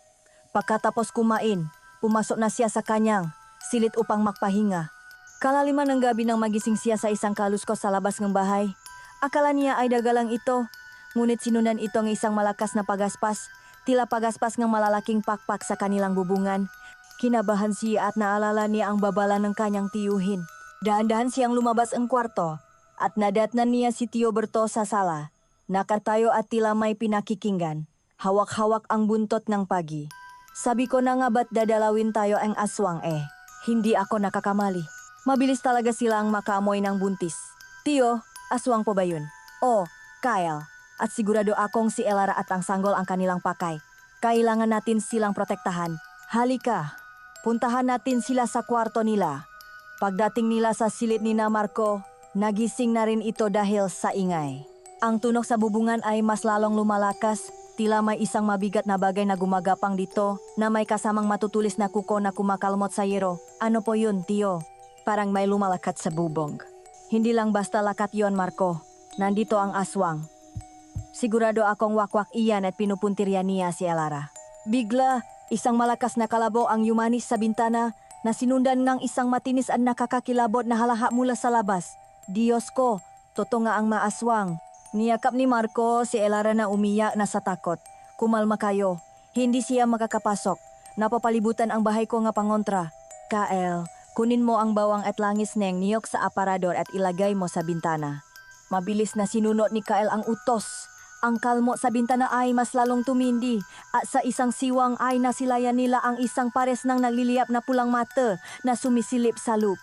Pagkatapos kumain, pumasok na siya sa kanyang silid upang magpahinga. Kalaliman ng gabi nang magising siya sa isang kaluskos sa labas ng bahay. Akala niya ay dagalang ito, ngunit sinundan ito ng isang malakas na pagaspas, tila pagaspas ng malalaking pakpak sa kanilang bubungan. Kinabahan siya at naalala niya ang babala ng kanyang tiyuhin. Dahan-dahan siyang lumabas ang kwarto at nadatnan niya si Tio Berto sa sala. Nakatayo at tila may pinakikinggan. Hawak-hawak ang buntot ng pagi. Sabi ko na nga ba't dadalawin tayo ang aswang eh. Hindi ako nakakamali. Mabilis talaga silang makaamoy ng buntis. Tio, aswang po ba yun? Oh, Kyle. At sigurado akong si Elara at ang sanggol ang kanilang pakay. Kailangan natin silang protektahan. Halika, puntahan natin sila sa kwarto nila. Pagdating nila sa silid ni na Marco, nagising na rin ito dahil sa ingay. Ang tunog sa bubungan ay mas lalong lumalakas, tila may isang mabigat na bagay na gumagapang dito na may kasamang matutulis na kuko na kumakalmot sa yero. Ano po yun, Tio? Parang may lumalakat sa bubong. Hindi lang basta lakat yon, Marco. Nandito ang aswang. Sigurado akong wakwak iyan at pinupuntirya niya si Elara. Bigla, isang malakas na kalabo ang yumanis sa bintana na sinundan ng isang matinis at nakakakilabot na halaha mula sa labas. Diyos ko, totoo nga ang maaswang. Niyakap ni Marco si Elara na umiyak na sa takot. Kumalma kayo, hindi siya makakapasok. Napapalibutan ang bahay ko nga pangontra. Kael, kunin mo ang bawang at langis neng niyok sa aparador at ilagay mo sa bintana. Mabilis na sinunod ni Kael ang utos. Ang kalmo sa bintana ay mas lalong tumindi at sa isang siwang ay nasilayan nila ang isang pares ng nagliliyap na pulang mata na sumisilip sa loop.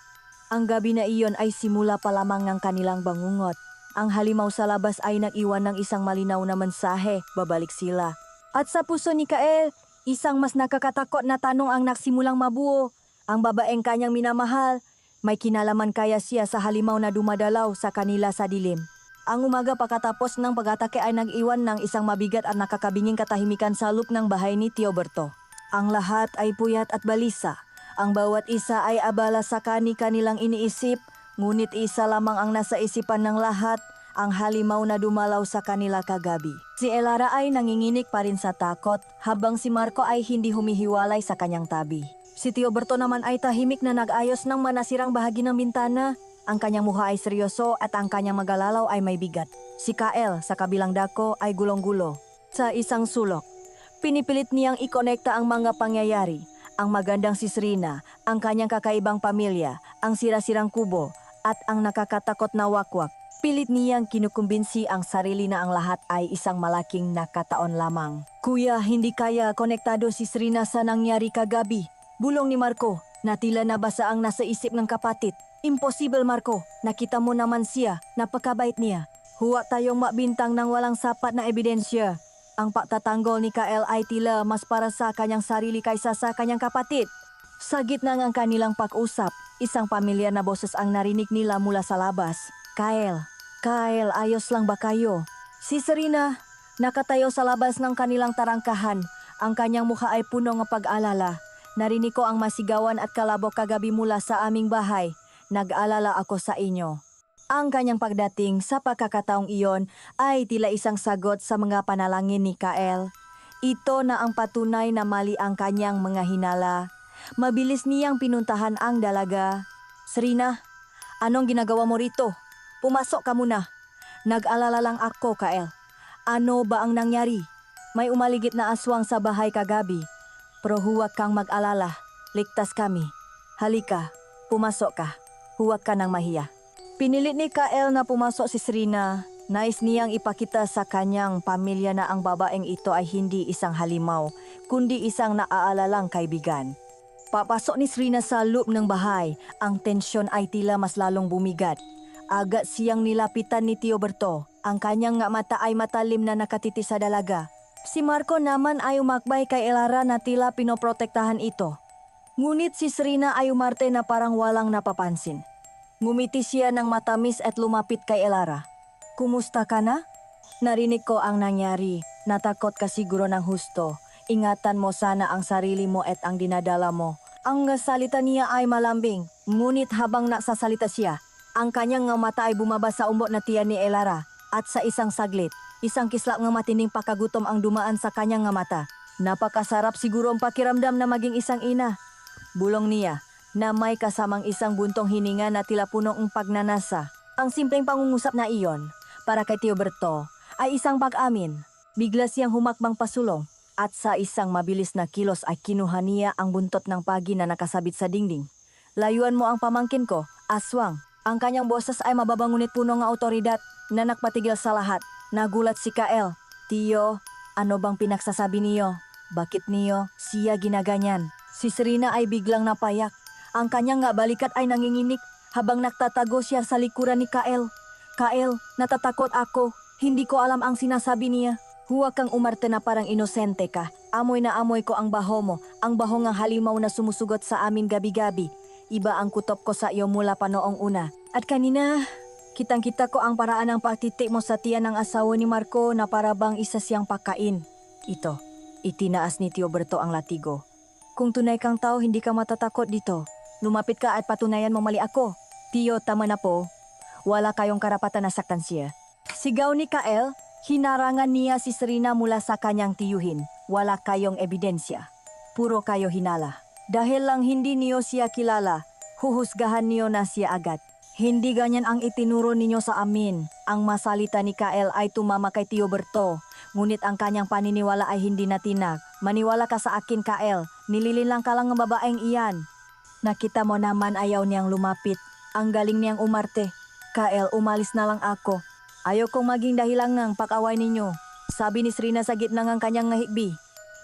Ang gabi na iyon ay simula pa lamang ng kanilang bangungot. Ang halimaw sa labas ay nag-iwan ng isang malinaw na mensahe, babalik sila. At sa puso ni Kael, isang mas nakakatakot na tanong ang nagsimulang mabuo. Ang babaeng kanyang minamahal, may kinalaman kaya siya sa halimaw na dumadalaw sa kanila sa dilim? Ang umaga pagkatapos ng pag-atake ay nag-iwan ng isang mabigat at nakakabinging katahimikan sa loop ng bahay ni Teoberto. Ang lahat ay puyat at balisa. Ang bawat isa ay abala sa kanilang iniisip, ngunit isa lamang ang nasa isipan ng lahat, ang halimaw na dumalaw sa kanila kagabi. Si Elara ay nanginginig pa rin sa takot, habang si Marco ay hindi humihiwalay sa kanyang tabi. Si Teoberto naman ay tahimik na nag-ayos ng manasirang bahagi ng bintana. Ang kanyang mukha ay seryoso at ang kanyang magalalaw ay may bigat. Si Kael sa kabilang dako ay gulong-gulo. Sa isang sulok, pinipilit niyang ikonekta ang mga pangyayari. Ang magandang si Serena, ang kanyang kakaibang pamilya, ang sira-sirang kubo, at ang nakakatakot na wakwak. Pilit niyang kinukumbinsi ang sarili na ang lahat ay isang malaking nakataon lamang. Kuya, hindi kaya konektado si Serena sa nangyari kagabi. Bulong ni Marco, na tila nabasa ang nasa isip ng kapatid. Imposible, Marco. Nakita mo naman siya. Napakabait niya. Huwag tayong mabintang ng walang sapat na ebidensya. Ang pagtatanggol ni Kael ay tila mas para sa kanyang sarili kaysa sa kanyang kapatid. Sa gitna ng kanilang pag-usap, isang pamilyar na boses ang narinig nila mula sa labas. Kael, ayos lang ba kayo? Si Serena, nakatayo sa labas ng kanilang tarangkahan. Ang kanyang mukha ay puno ng pag-alala. Narinig ko ang masigawan at kalabok kagabi mula sa aming bahay. Nag-alala ako sa inyo. Ang kanyang pagdating sa pagkakataong iyon ay tila isang sagot sa mga panalangin ni Kael. Ito na ang patunay na mali ang kanyang mga hinala. Mabilis niyang pinuntahan ang dalaga. Serena, anong ginagawa mo rito? Pumasok ka muna. Nag-alala lang ako, Kael. Ano ba ang nangyari? May umaligid na aswang sa bahay kagabi. Pero huwag kang mag-alala. Ligtas kami. Halika, pumasok ka. Huwag ka nang mahiya. Pinilit ni Kael na pumasok si Serena. Nais niyang ipakita sa kanyang pamilya na ang babaeng ito ay hindi isang halimaw, kundi isang naaalalang kaibigan. Papasok ni Serena sa loob ng bahay. Ang tensyon ay tila mas lalong bumigat. Agad siyang nilapitan ni Teoberto. Ang kanyang mata ay matalim na nakatiti sa dalaga. Si Marco naman ay umakbay kay Elara na tila pinoprotektahan ito. Ngunit si Serena ay umarte na parang walang napapansin. Ngumiti siya ng matamis at lumapit kay Elara. Kumusta ka na? Narinig ko ang nangyari. Natakot ka siguro ng husto. Ingatan mo sana ang sarili mo at ang dinadala mo. Ang salita niya ay malambing. Ngunit habang nagsasalita siya, ang kanyang mata ay bumaba sa umbot na tiyan ni Elara. At sa isang saglit, isang kislap ng matinding pakagutom ang dumaan sa kanyang mata. Napakasarap siguro ang pakiramdam na maging isang ina. Bulong niya na may kasamang isang buntong hininga na tila puno ng pagnanasa. Ang simpleng pangungusap na iyon para kay Teoberto ay isang pag-amin. Bigla siyang humakbang pasulong at sa isang mabilis na kilos ay kinuha niya ang buntot ng pagi na nakasabit sa dingding. Layuan mo ang pamangkin ko, aswang. Ang kanyang boses ay mababa ngunit puno ng autoridad na nagpatigil sa lahat. Nagulat si Kael. Tiyo, ano bang pinagsasabi niyo? Bakit niyo siya ginaganyan? Si Serena ay biglang napayak. Ang kanyang balikat ay nanginginig habang nagtatago siya sa likuran ni Kael. Kael, natatakot ako. Hindi ko alam ang sinasabi niya. Huwag kang umarte na parang inosente ka. Amoy na amoy ko ang baho mo, ang baho ng halimaw na sumusugot sa amin gabi-gabi. Iba ang kutop ko sa iyo mula pa noong una. At kanina, kitang-kita ko ang paraan ng pagtitik mo sa tiyan ng asawa ni Marco na para bang isa siyang pakain. Ito, itinaas ni Teoberto ang latigo. Kung tunay kang tao, hindi ka matatakot dito. Lumapit ka at patunayan mo mali ako. Tiyo, tama na po. Wala kayong karapatan na saktan siya. Sigaw ni Kael, hinarangan niya si Serena mula sa kanyang tiyuhin. Wala kayong ebidensya. Puro kayo hinala. Dahil lang hindi niyo siya kilala, huhusgahan niyo na siya agad. Hindi ganyan ang itinuro ninyo sa amin. Ang masalita ni Kael ay tumama kay Teoberto. Ngunit ang kanyang paniniwala ay hindi natinag. Maniwala ka sa akin, Kael. Nilililang ka lang ng babaeng iyan. Nakita mo naman ayaw niyang lumapit. Ang galing niyang umarte. Kael, umalis na lang ako. Ayaw kong maging dahilan ng pag-away ninyo, sabi ni Serena sa gitna ng kanyang ngahigbi.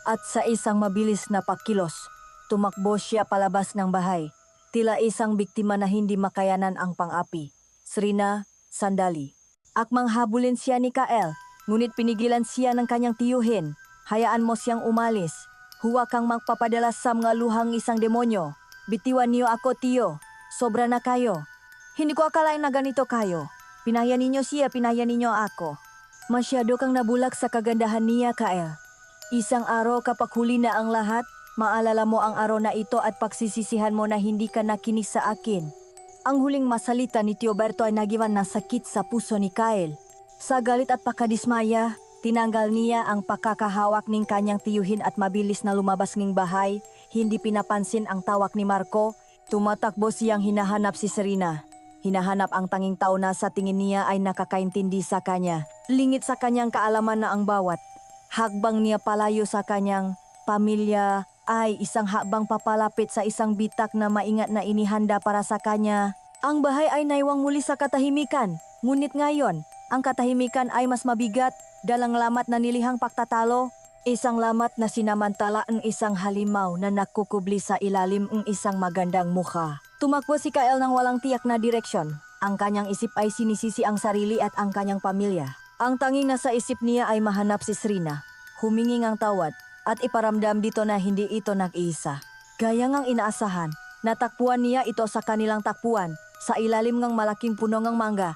At sa isang mabilis na pakilos, tumakbo siya palabas ng bahay. Tila isang biktima na hindi makayanan ang pang-api. Serena, sandali. Akmang habulin siya ni Kael, ngunit pinigilan siya ng kanyang tiyuhin. Hayaan mo siyang umalis. Huwag kang magpapadala sa mga luhang isang demonyo. Bitiwan niyo ako, tiyo. Sobra na kayo. Hindi ko akalain na ganito kayo. Pinaya ninyo siya, pinaya ninyo ako. Masyado kang nabulak sa kagandahan niya, Kael. Isang araw kapag huli na ang lahat, maalala mo ang araw na ito at pagsisisihan mo na hindi ka nakinig sa akin. Ang huling masalita ni Tioberto ay nagiwan ng sakit sa puso ni Kael. Sa galit at pakadismaya, tinanggal niya ang pakakahawak ng kanyang tiyuhin at mabilis na lumabas ng bahay. Hindi pinapansin ang tawag ni Marco. Tumatakbo siyang hinahanap si Serena. Hinahanap ang tanging tao na sa tingin niya ay nakakaintindi sa kanya. Lingit sa kanyang kaalaman na ang bawat hakbang niya palayo sa kanyang pamilya ay isang hakbang papalapit sa isang bitak na maingat na inihanda para sa kanya. Ang bahay ay naiwang muli sa katahimikan. Ngunit ngayon, ang katahimikan ay mas mabigat, dalang lamat na nilihang pagtatalo. Isang lamat na sinamantala ang isang halimaw na nakukubli sa ilalim ng isang magandang mukha. Tumakbo si Kael ng walang tiyak na direksyon. Ang kanyang isip ay sinisisi ang sarili at ang kanyang pamilya. Ang tanging nasa isip niya ay mahanap si Serena, humingi ng tawad at iparamdam dito na hindi ito nag-iisa. Gaya ngang inaasahan, natakpuan niya ito sa kanilang takpuan sa ilalim ng malaking puno ng mangga.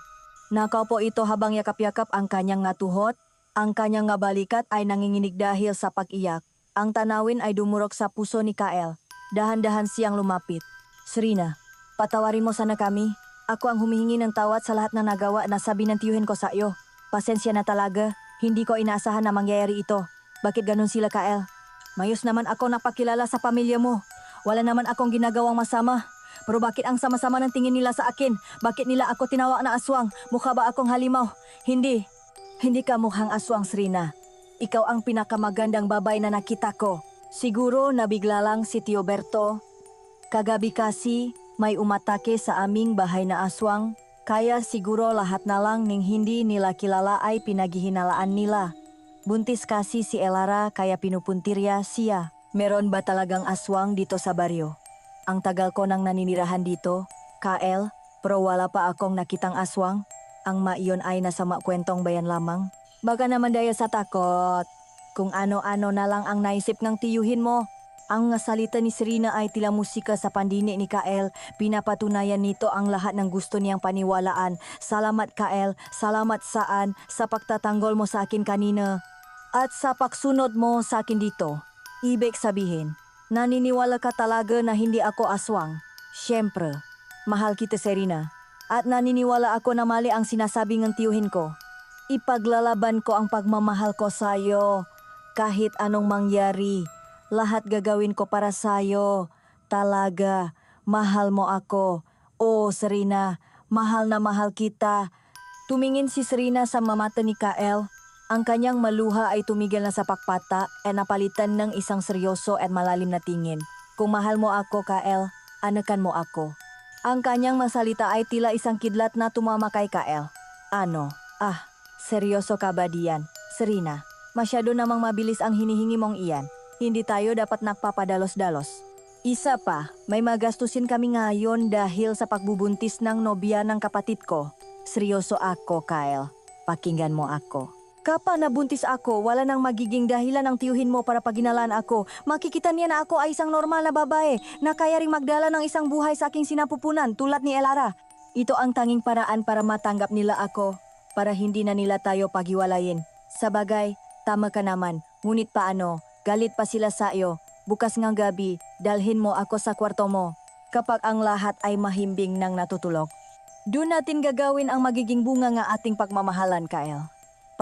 Nakaupo ito habang yakap-yakap ang kanyang ngatuhot. Ang kanyang nga balikat ay nanginginig dahil sa pag-iyak. Ang tanawin ay dumurok sa puso ni Kael. Dahan-dahan siyang lumapit. Serena, patawarin mo sana kami. Ako ang humihingi ng tawad sa lahat na nagawa na sabi ng tiyuhin ko sa iyo. Pasensya na talaga. Hindi ko inaasahan na mangyayari ito. Bakit ganun sila, Kael? Mayos naman ako napakilala sa pamilya mo. Wala naman akong ginagawang masama. Pero bakit ang sama-sama ng tingin nila sa akin? Bakit nila ako tinawag na aswang? Mukha ba akong halimaw? Hindi. Hindi ka mukhang aswang, Serena. Ikaw ang pinakamagandang babae na nakita ko. Siguro nabigla lang si Tioberto. Kagabi kasi may umatake sa aming bahay na aswang. Kaya siguro lahat na lang ng hindi nila kilala ay pinaghihinalaan nila. Buntis kasi si Elara kaya pinupuntirya siya. Meron ba talagang aswang dito sa baryo? Ang tagal ko nang naninirahan dito, Kael, pero wala pa akong nakitang aswang. Ang maiyon ay nasa makwentong bayan lamang. Baka naman dahil sa takot. Kung ano-ano na lang ang naisip ng tiyuhin mo. Ang salita ni Serena ay tila musika sa pandini ni Kael. Pinapatunayan nito ang lahat ng gusto niyang paniwalaan. Salamat, Kael. Salamat saan sa pagtatanggol mo sa akin kanina. At sa pagsunod mo sa akin dito. Ibig sabihin, naniniwala ka talaga na hindi ako aswang. Siyempre, mahal kita, Serena. At naniniwala ako na mali ang sinasabi ng tiyuhin ko. Ipaglalaban ko ang pagmamahal ko sa iyo. Kahit anong mangyari, lahat gagawin ko para sa iyo. Talaga, mahal mo ako. Oh, Serena, mahal na mahal kita. Tumingin si Serena sa mamata ni Kael. Ang kanyang maluha ay tumigil na sa pakpata at napalitan ng isang seryoso at malalim na tingin. Kung mahal mo ako, Kael, anakan mo ako. Ang kanyang masalita ay tila isang kidlat na tumama kay Kael. Ano? Seryoso ka ba diyan? Serena, masyado namang mabilis ang hinihingi mong iyan. Hindi tayo dapat nagpapadalos-dalos. Isa pa, may magastusin kami ngayon dahil sa pagbubuntis ng nobya ng kapatid ko. Seryoso ako, Kael. Pakinggan mo ako. Kapag nabuntis ako, wala nang magiging dahilan ang tiyuhin mo para paginalaan ako. Makikita niya na ako ay isang normal na babae na kaya ring magdala ng isang buhay sa aking sinapupunan tulad ni Elara. Ito ang tanging paraan para matanggap nila ako, para hindi na nila tayo paghiwalayin. Sabagay, tama ka naman. Ngunit paano? Galit pa sila sa iyo. Bukas ng gabi, dalhin mo ako sa kwarto mo. Kapag ang lahat ay mahimbing nang natutulog. Doon natin gagawin ang magiging bunga ng ating pagmamahalan, Kael.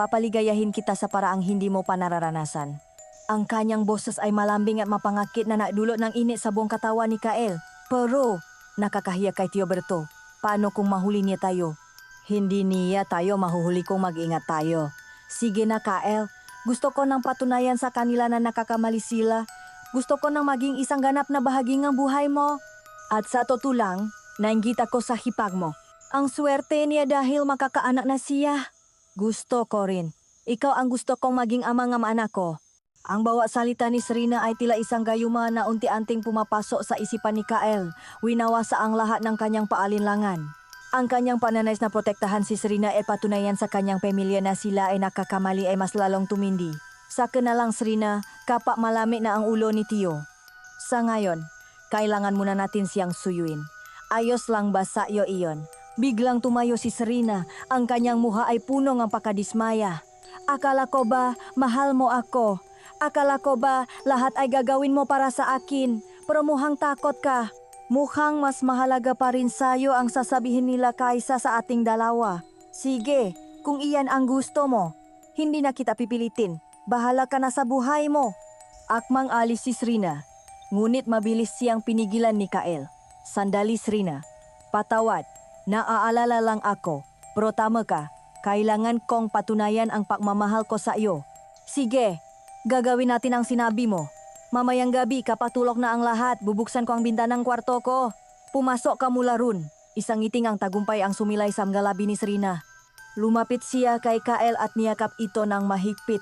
Papaligayahin kita sa paraang hindi mo pa nararanasan. Ang kanyang boses ay malambing at mapangakit na nadulot ng init sa buong katawan ni Kael. Pero, nakakahiya kay Tioberto. Paano kung mahuli niya tayo? Hindi niya tayo mahuhuli kung mag-ingat tayo. Sige na, Kael. Gusto ko nang patunayan sa kanila na nakakamali sila. Gusto ko nang maging isang ganap na bahagi ng buhay mo. At sa totoo lang, nainggit ako sa hipag mo. Ang swerte niya dahil makakaanak na siya. Gusto ko rin. Ikaw ang gusto kong maging ama ng anak ko. Ang bawat salita ni Serena ay tila isang gayuma na unti-anting pumapasok sa isipan ni Kael. Winawasa ang lahat ng kanyang paalinlangan. Ang kanyang pananais na protektahan si Serena ay patunayan sa kanyang pamilya na sila ay nakakamali ay mas lalong tumindi. Sa kanalang Serena, kapak malamig na ang ulo ni Tio. Sa ngayon, kailangan muna natin siyang suyuin. Ayos lang ba sa iyo iyon? Biglang tumayo si Serena, ang kanyang muha ay puno ng pakadismaya. Akala ko ba mahal mo ako? Akala ko ba lahat ay gagawin mo para sa akin? Pero mukhang takot ka. Mukhang mas mahalaga pa rin sa'yo ang sasabihin nila kaysa sa ating dalawa. Sige, kung iyan ang gusto mo. Hindi na kita pipilitin. Bahala ka na sa buhay mo. Akmang alis si Serena. Ngunit mabilis siyang pinigilan ni Kael. Sandali Serena. Patawad. Naaalala lang ako. Pero tama ka. Kailangan kong patunayan ang pagmamahal ko sa iyo. Sige. Gagawin natin ang sinabi mo. Mamayang gabi kapatulog na ang lahat, bubuksan ko ang bintanang kwarto ko. Pumasok ka mula ron. Isang ngiting ang tagumpay ang sumilay sa ngalabi ni Serena. Lumapit siya kay Kael at niyakap ito ng mahigpit.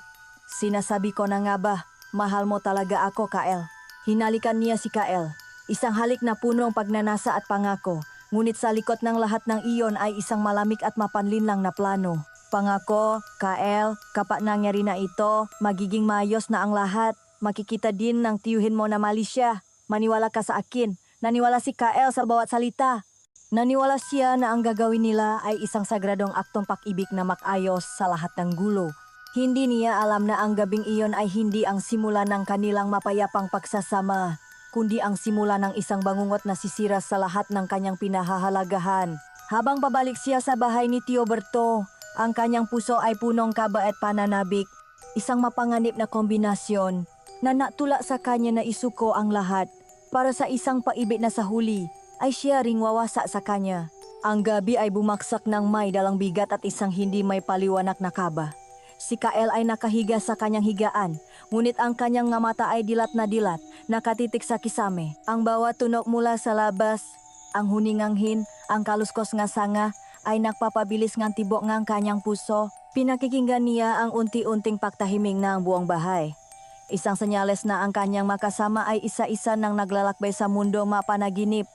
Sinasabi ko na nga ba, mahal mo talaga ako Kael. Hinalikan niya si Kael. Isang halik na puno ang pagnanasa at pangako. Ngunit sa likod ng lahat ng iyon ay isang malamig at mapanlinlang na plano. Pangako, Kael, kapag nangyari na ito, magiging maayos na ang lahat. Makikita din ng tiyuhin mo na mali siya. Maniwala ka sa akin. Naniwala si Kael sa bawat salita. Naniwala siya na ang gagawin nila ay isang sagradong aktong pag-ibig na makayos sa lahat ng gulo. Hindi niya alam na ang gabing iyon ay hindi ang simula ng kanilang mapayapang pagsasama, kundi ang simula ng isang bangungot na sisira sa lahat ng kanyang pinahahalagahan. Habang pabalik siya sa bahay ni Tio Berto, ang kanyang puso ay punong kaba at pananabik. Isang mapanganib na kombinasyon na natula sa kanya na isuko ang lahat. Para sa isang paibig na sa huli, ay siya ring wawasa sa kanya. Ang gabi ay bumaksak ng may dalang bigat at isang hindi may paliwanag na kaba. Si Kael ay nakahiga sa kanyang higaan, ngunit ang kanyang nga mata ay dilat na dilat, nakatitik sa kisame. Ang bawat tunog mula sa labas, ang huninganghin, ang kaluskos nga sanga, ay nagpapabilis ngang tibok ngang kanyang puso. Pinakikinggan niya ang unti-unting pagtahiming ng buong bahay. Isang senyales na ang kanyang makasama ay isa-isa nang naglalakbay sa mundo mapanaginip.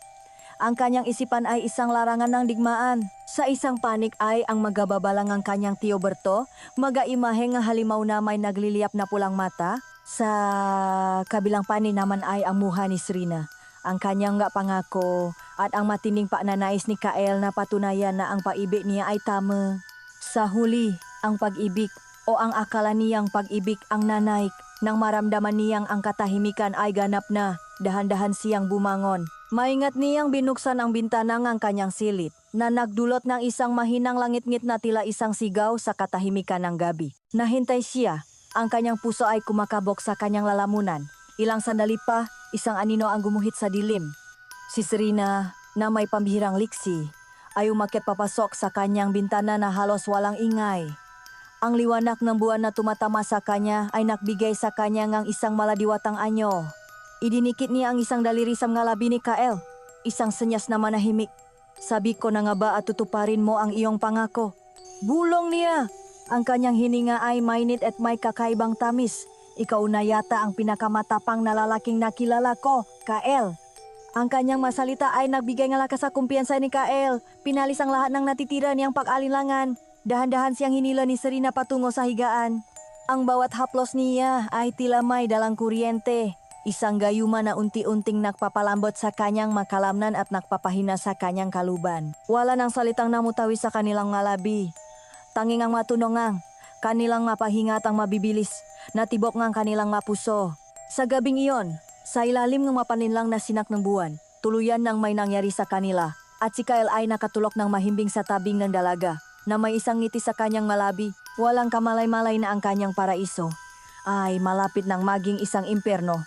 Ang kanyang isipan ay isang larangan ng digmaan. Sa isang panik ay ang magababalang ang kanyang Tio Berto, magaimahe nga halimaw na may nagliliyap na pulang mata. Sa kabilang panig naman ay ang muha ni Serena. Ang kanyang nga pangako at ang matinding pananais ni Kael na patunayan na ang paibig niya ay tama. Sa huli, ang pag-ibig o ang akala niyang pag-ibig ang nanaik. Nang maramdaman niyang ang katahimikan ay ganap na, dahan-dahan siyang bumangon. Maingat niyang binuksan ang bintana ng kanyang silid na nagdulot ng isang mahinang langit-ngit na tila isang sigaw sa katahimikan ng gabi. Nahintay siya, ang kanyang puso ay kumakabok sa kanyang lalamunan. Ilang sandali pa, isang anino ang gumuhit sa dilim. Si Serena, na may pambihirang liksi, ay umakyat papasok sa kanyang bintana na halos walang ingay. Ang liwanag ng buwan na tumatama sa kanya ay nagbigay sa kanya ng isang maladiwatang anyo. Idinikit niya ang isang daliri sa ngalabi ni Kael, isang senyas na manahimik. Sabi ko na nga ba at tutuparin mo ang iyong pangako? Bulong niya! Ang kanyang hininga ay mainit at may kakaibang tamis. Ikaw na yata ang pinakamatapang na lalaking nakilala ko, Kael. Ang kanyang masalita ay nagbigay ng lakas sa kumpiyansa ni Kael. Pinalis ang lahat ng natitira niyang pag-alinlangan. Dahan-dahan siyang hinila ni Serena patungo sa higaan. Ang bawat haplos niya ay tila may dalang kuryente. Isang gayuma na unti-unting nagpapalambot sa kanyang makalamnan at nagpapahina sa kanyang kaluban. Wala nang salitang namutawi sa kanilang ngalabi. Tanging ang matunongang, kanilang mapahinga at ang mabibilis. Natibok ngang kanilang mapuso. Sa gabing iyon, sa ilalim ng mapaninlang na sinak ng buwan, tuluyan nang may nangyari sa kanila. At si Kael ay nakatulok ng mahimbing sa tabing ng dalaga, na may isang ngiti sa kanyang malabi. Walang kamalay-malay na ang kanyang paraiso ay malapit nang maging isang impyerno.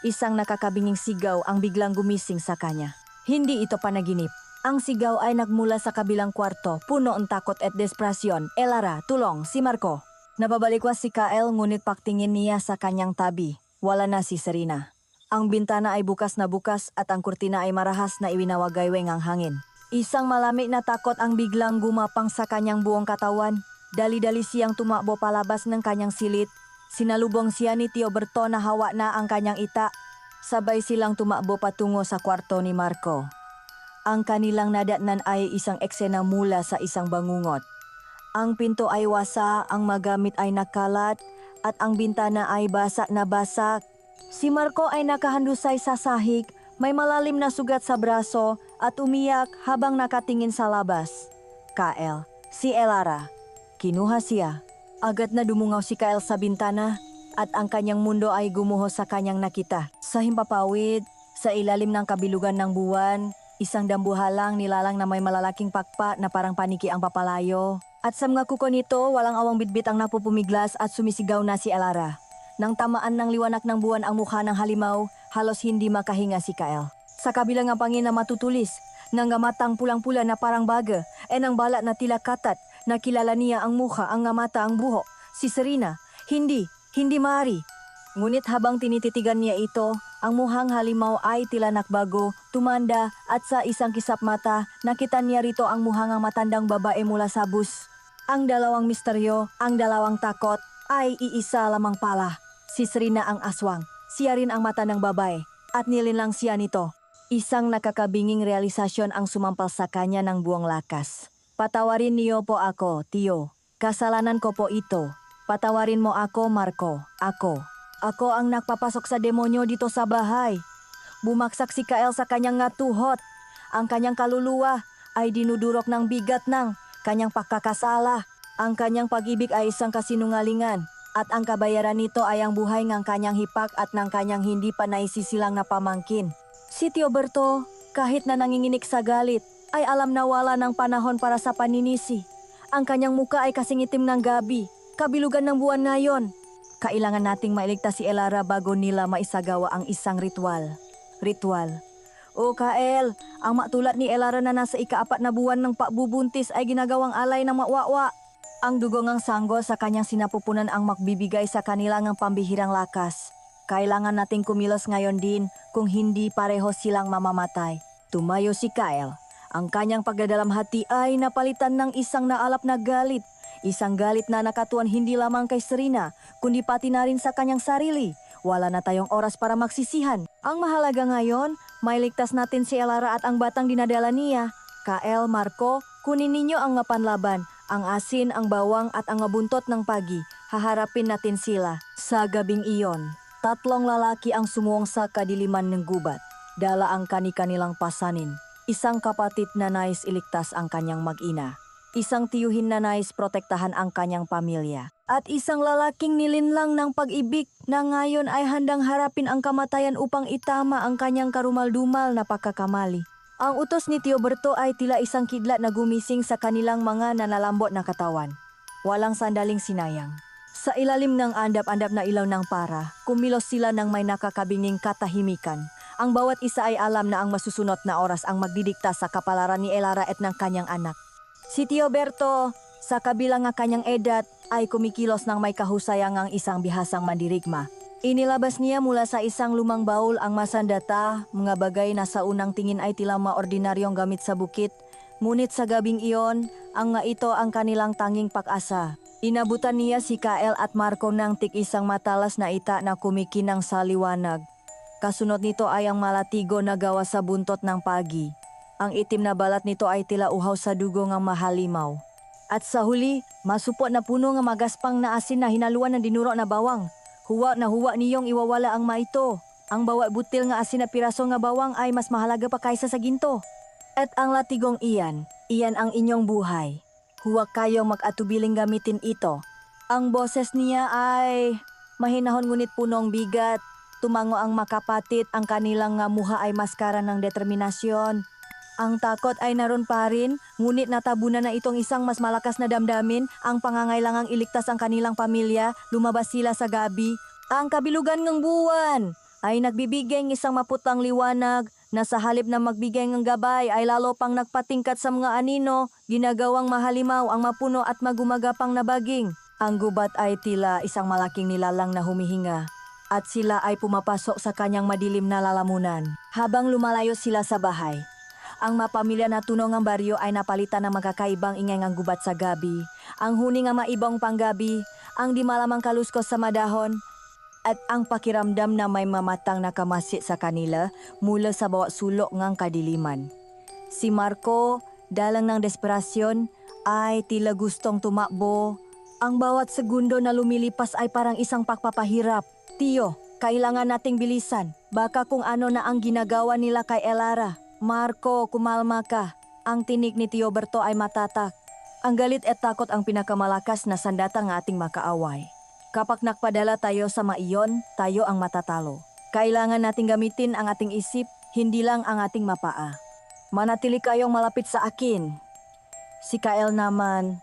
Isang nakakabinging sigaw ang biglang gumising sa kanya. Hindi ito panaginip. Ang sigaw ay nagmula sa kabilang kwarto, puno ang takot at desperasyon. Elara, tulong, si Marco. Nababalikwas si Kael ngunit pagtingin niya sa kanyang tabi. Wala na si Serena. Ang bintana ay bukas na bukas at ang kurtina ay marahas na iwinawagayweng ang hangin. Isang malamig na takot ang biglang gumapang sa kanyang buong katawan. Dali-dali siyang tumakbo palabas ng kanyang silid. Sinalubong siya ni Tio Berto na hawak na ang kanyang ita. Sabay silang tumakbo patungo sa kwarto ni Marco. Ang kanilang nadatnan ay isang eksena mula sa isang bangungot. Ang pinto ay wasa, ang magamit ay nakalat, at ang bintana ay basak na basak. Si Marco ay nakahandusay sa sahig, may malalim na sugat sa braso at umiyak habang nakatingin sa labas. Kael, si Elara. Kinuha siya. Agad na dumungaw si Kael sa bintana at ang kanyang mundo ay gumuho sa kanyang nakita. Sa himpapawid, sa ilalim ng kabilugan ng buwan, isang dambuhalang nilalang na may malalaking pakpa na parang paniki ang papalayo. At sa mga kuko nito, walang awang bitbit ang napupumiglas at sumisigaw na si Elara. Nang tamaan ng liwanag ng buwan ang mukha ng halimaw, halos hindi makahinga si Kael. Sa kabilang ang pangin na matutulis, nang matang pulang-pula na parang baga, nang balat na tila katat, nakilala niya ang mukha, ang mata, ang buhok. Si Serena, hindi maaari. Ngunit habang tinititigan niya ito, ang muhang halimaw ay tila nakbago, tumanda at sa isang kisap mata, nakita niya rito ang muhang matandang babae mula sa bus. Ang dalawang misteryo, ang dalawang takot ay iisa lamang pala. Si Serena ang aswang, siya rin ang mata ng babae at nilinlang siya nito. Isang nakakabinging realisasyon ang sumampal sa kanya ng buong lakas. Patawarin niyo po ako, Tio. Kasalanan ko po ito. Patawarin mo ako, Marco. Ako ang nagpapasok sa demonyo dito sa bahay. Bumaksak si Kael sa kanyang ngatuhot. Ang kanyang kaluluwa ay dinudurok ng bigat ng kanyang pagkakasala. Ang kanyang pag-ibig ay isang kasinungalingan. At ang kabayaran nito ay ang buhay ng kanyang hipak at ng kanyang hindi pa naisisilang na pamangkin. Si Tio Berto, kahit na nanginginig sa galit, ay alam na wala ng panahon para sa paninisi. Ang kanyang muka ay kasing itim ng gabi, kabilugan ng buwan ngayon. Kailangan nating mailigtas si Elara bago nila maisagawa ang isang ritual. O Kael, ang matulad ni Elara na nasa ika-4 na buwan ng pagbubuntis ay ginagawang alay ng mawawa. Ang dugo ng sanggol sa kanyang sinapupunan ang magbibigay sa kanilang pambihirang lakas. Kailangan nating kumilos ngayon din kung hindi pareho silang mamamatay. Tumayo si Kael. Ang kanyang pagdadalamhati ay napalitan ng isang naalap na galit. Isang galit na nakatuon hindi lamang kay Serena, kundi pati na rin sa kanyang sarili. Wala na tayong oras para magsisihan. Ang mahalaga ngayon, mailigtas natin si Elara at ang batang dinadala niya. Kael, Marco, kunin ninyo ang panlaban, ang asin, ang bawang at ang buntot ng pagi. Haharapin natin sila. Sa gabing iyon, 3 lalaki ang sumuong sa kadiliman ng gubat. Dala ang kani-kanilang pasanin. Isang kapatid na nais iligtas ang kanyang mag-ina. Isang tiyuhin na nais protektahan ang kanyang pamilya. At isang lalaking nilinlang ng pag-ibig na ngayon ay handang harapin ang kamatayan upang itama ang kanyang karumal-dumal na pagkakamali. Ang utos ni Tio Berto ay tila isang kidlat na gumising sa kanilang mga nanalambot na katawan. Walang sandaling sinayang. Sa ilalim ng andap-andap na ilaw ng para, kumilos sila ng may nakakabinging katahimikan. Ang bawat isa ay alam na ang masusunod na oras ang magdidikta sa kapalaran ni Elara at ng kanyang anak. Si Tio Berto, sa kabilang ng kanyang edad, ay kumikilos ng may kahusayang ang isang bihasang mandirigma. Inilabas niya mula sa isang lumang baul ang masandata, mga bagay na sa unang tingin ay tila maordinaryong gamit sa bukit. Ngunit sa gabing iyon, ang nga ito ang kanilang tanging pag-asa. Inabutan niya si Kael at Marco ng tig-isang matalas na ita na kumikinang sa liwanag. Kasunod nito ay ang malatigo na gawa sa buntot ng pagi. Ang itim na balat nito ay tila uhaw sa dugo ng mahalimaw. At sa huli, masupot na puno ng magaspang na asin na hinaluan ng dinuro na bawang. Huwa niyong iwawala ang maito. Ang bawat butil nga asin na piraso nga bawang ay mas mahalaga pa kaysa sa ginto. At ang latigong iyan ang inyong buhay. Huwag kayong mag-atubiling gamitin ito. Ang boses niya ay mahinahon ngunit punong bigat. Tumango ang makapatit, ang kanilang muha ay maskara ng determinasyon. Ang takot ay naroon pa rin, ngunit natabunan na itong isang mas malakas na damdamin, ang pangangailangang iligtas ang kanilang pamilya, lumabas sila sa gabi. Ang kabilugan ng buwan ay nagbibigay ng isang maputang liwanag na sa halip na magbigay ng gabay ay lalo pang nagpatingkat sa mga anino, ginagawang mahalimaw ang mapuno at magumagapang na baging. Ang gubat ay tila isang malaking nilalang na humihinga. At sila ay pumapasok sa kanyang madilim na lalamunan. Habang lumalayo sila sa bahay, Ang mapamilya na tuno ng baryo ay napalitan ng magkakaibang ingay ng gubat sa gabi. Ang huni nga maibang panggabi, ang di malamang kaluskos sa madahon, at ang pakiramdam na may mamatang nakamasit sa kanila mula sa bawat sulok ng kadiliman. Si Marco, dalang ng desperasyon, ay tila gustong tumakbo. Ang bawat segundo na lumilipas ay parang isang pagpapahirap. Tiyo, kailangan nating bilisan. Baka kung ano na ang ginagawa nila kay Elara. Marco, kumalma ka. Ang tinig ni Tio Berto ay matatak. Ang galit at takot ang pinakamalakas na sandata ng ating makaaway. Kapag nakpadala tayo sa maiyon, tayo ang matatalo. Kailangan nating gamitin ang ating isip, hindi lang ang ating mapaa. Manatili kayong malapit sa akin. Si Kael naman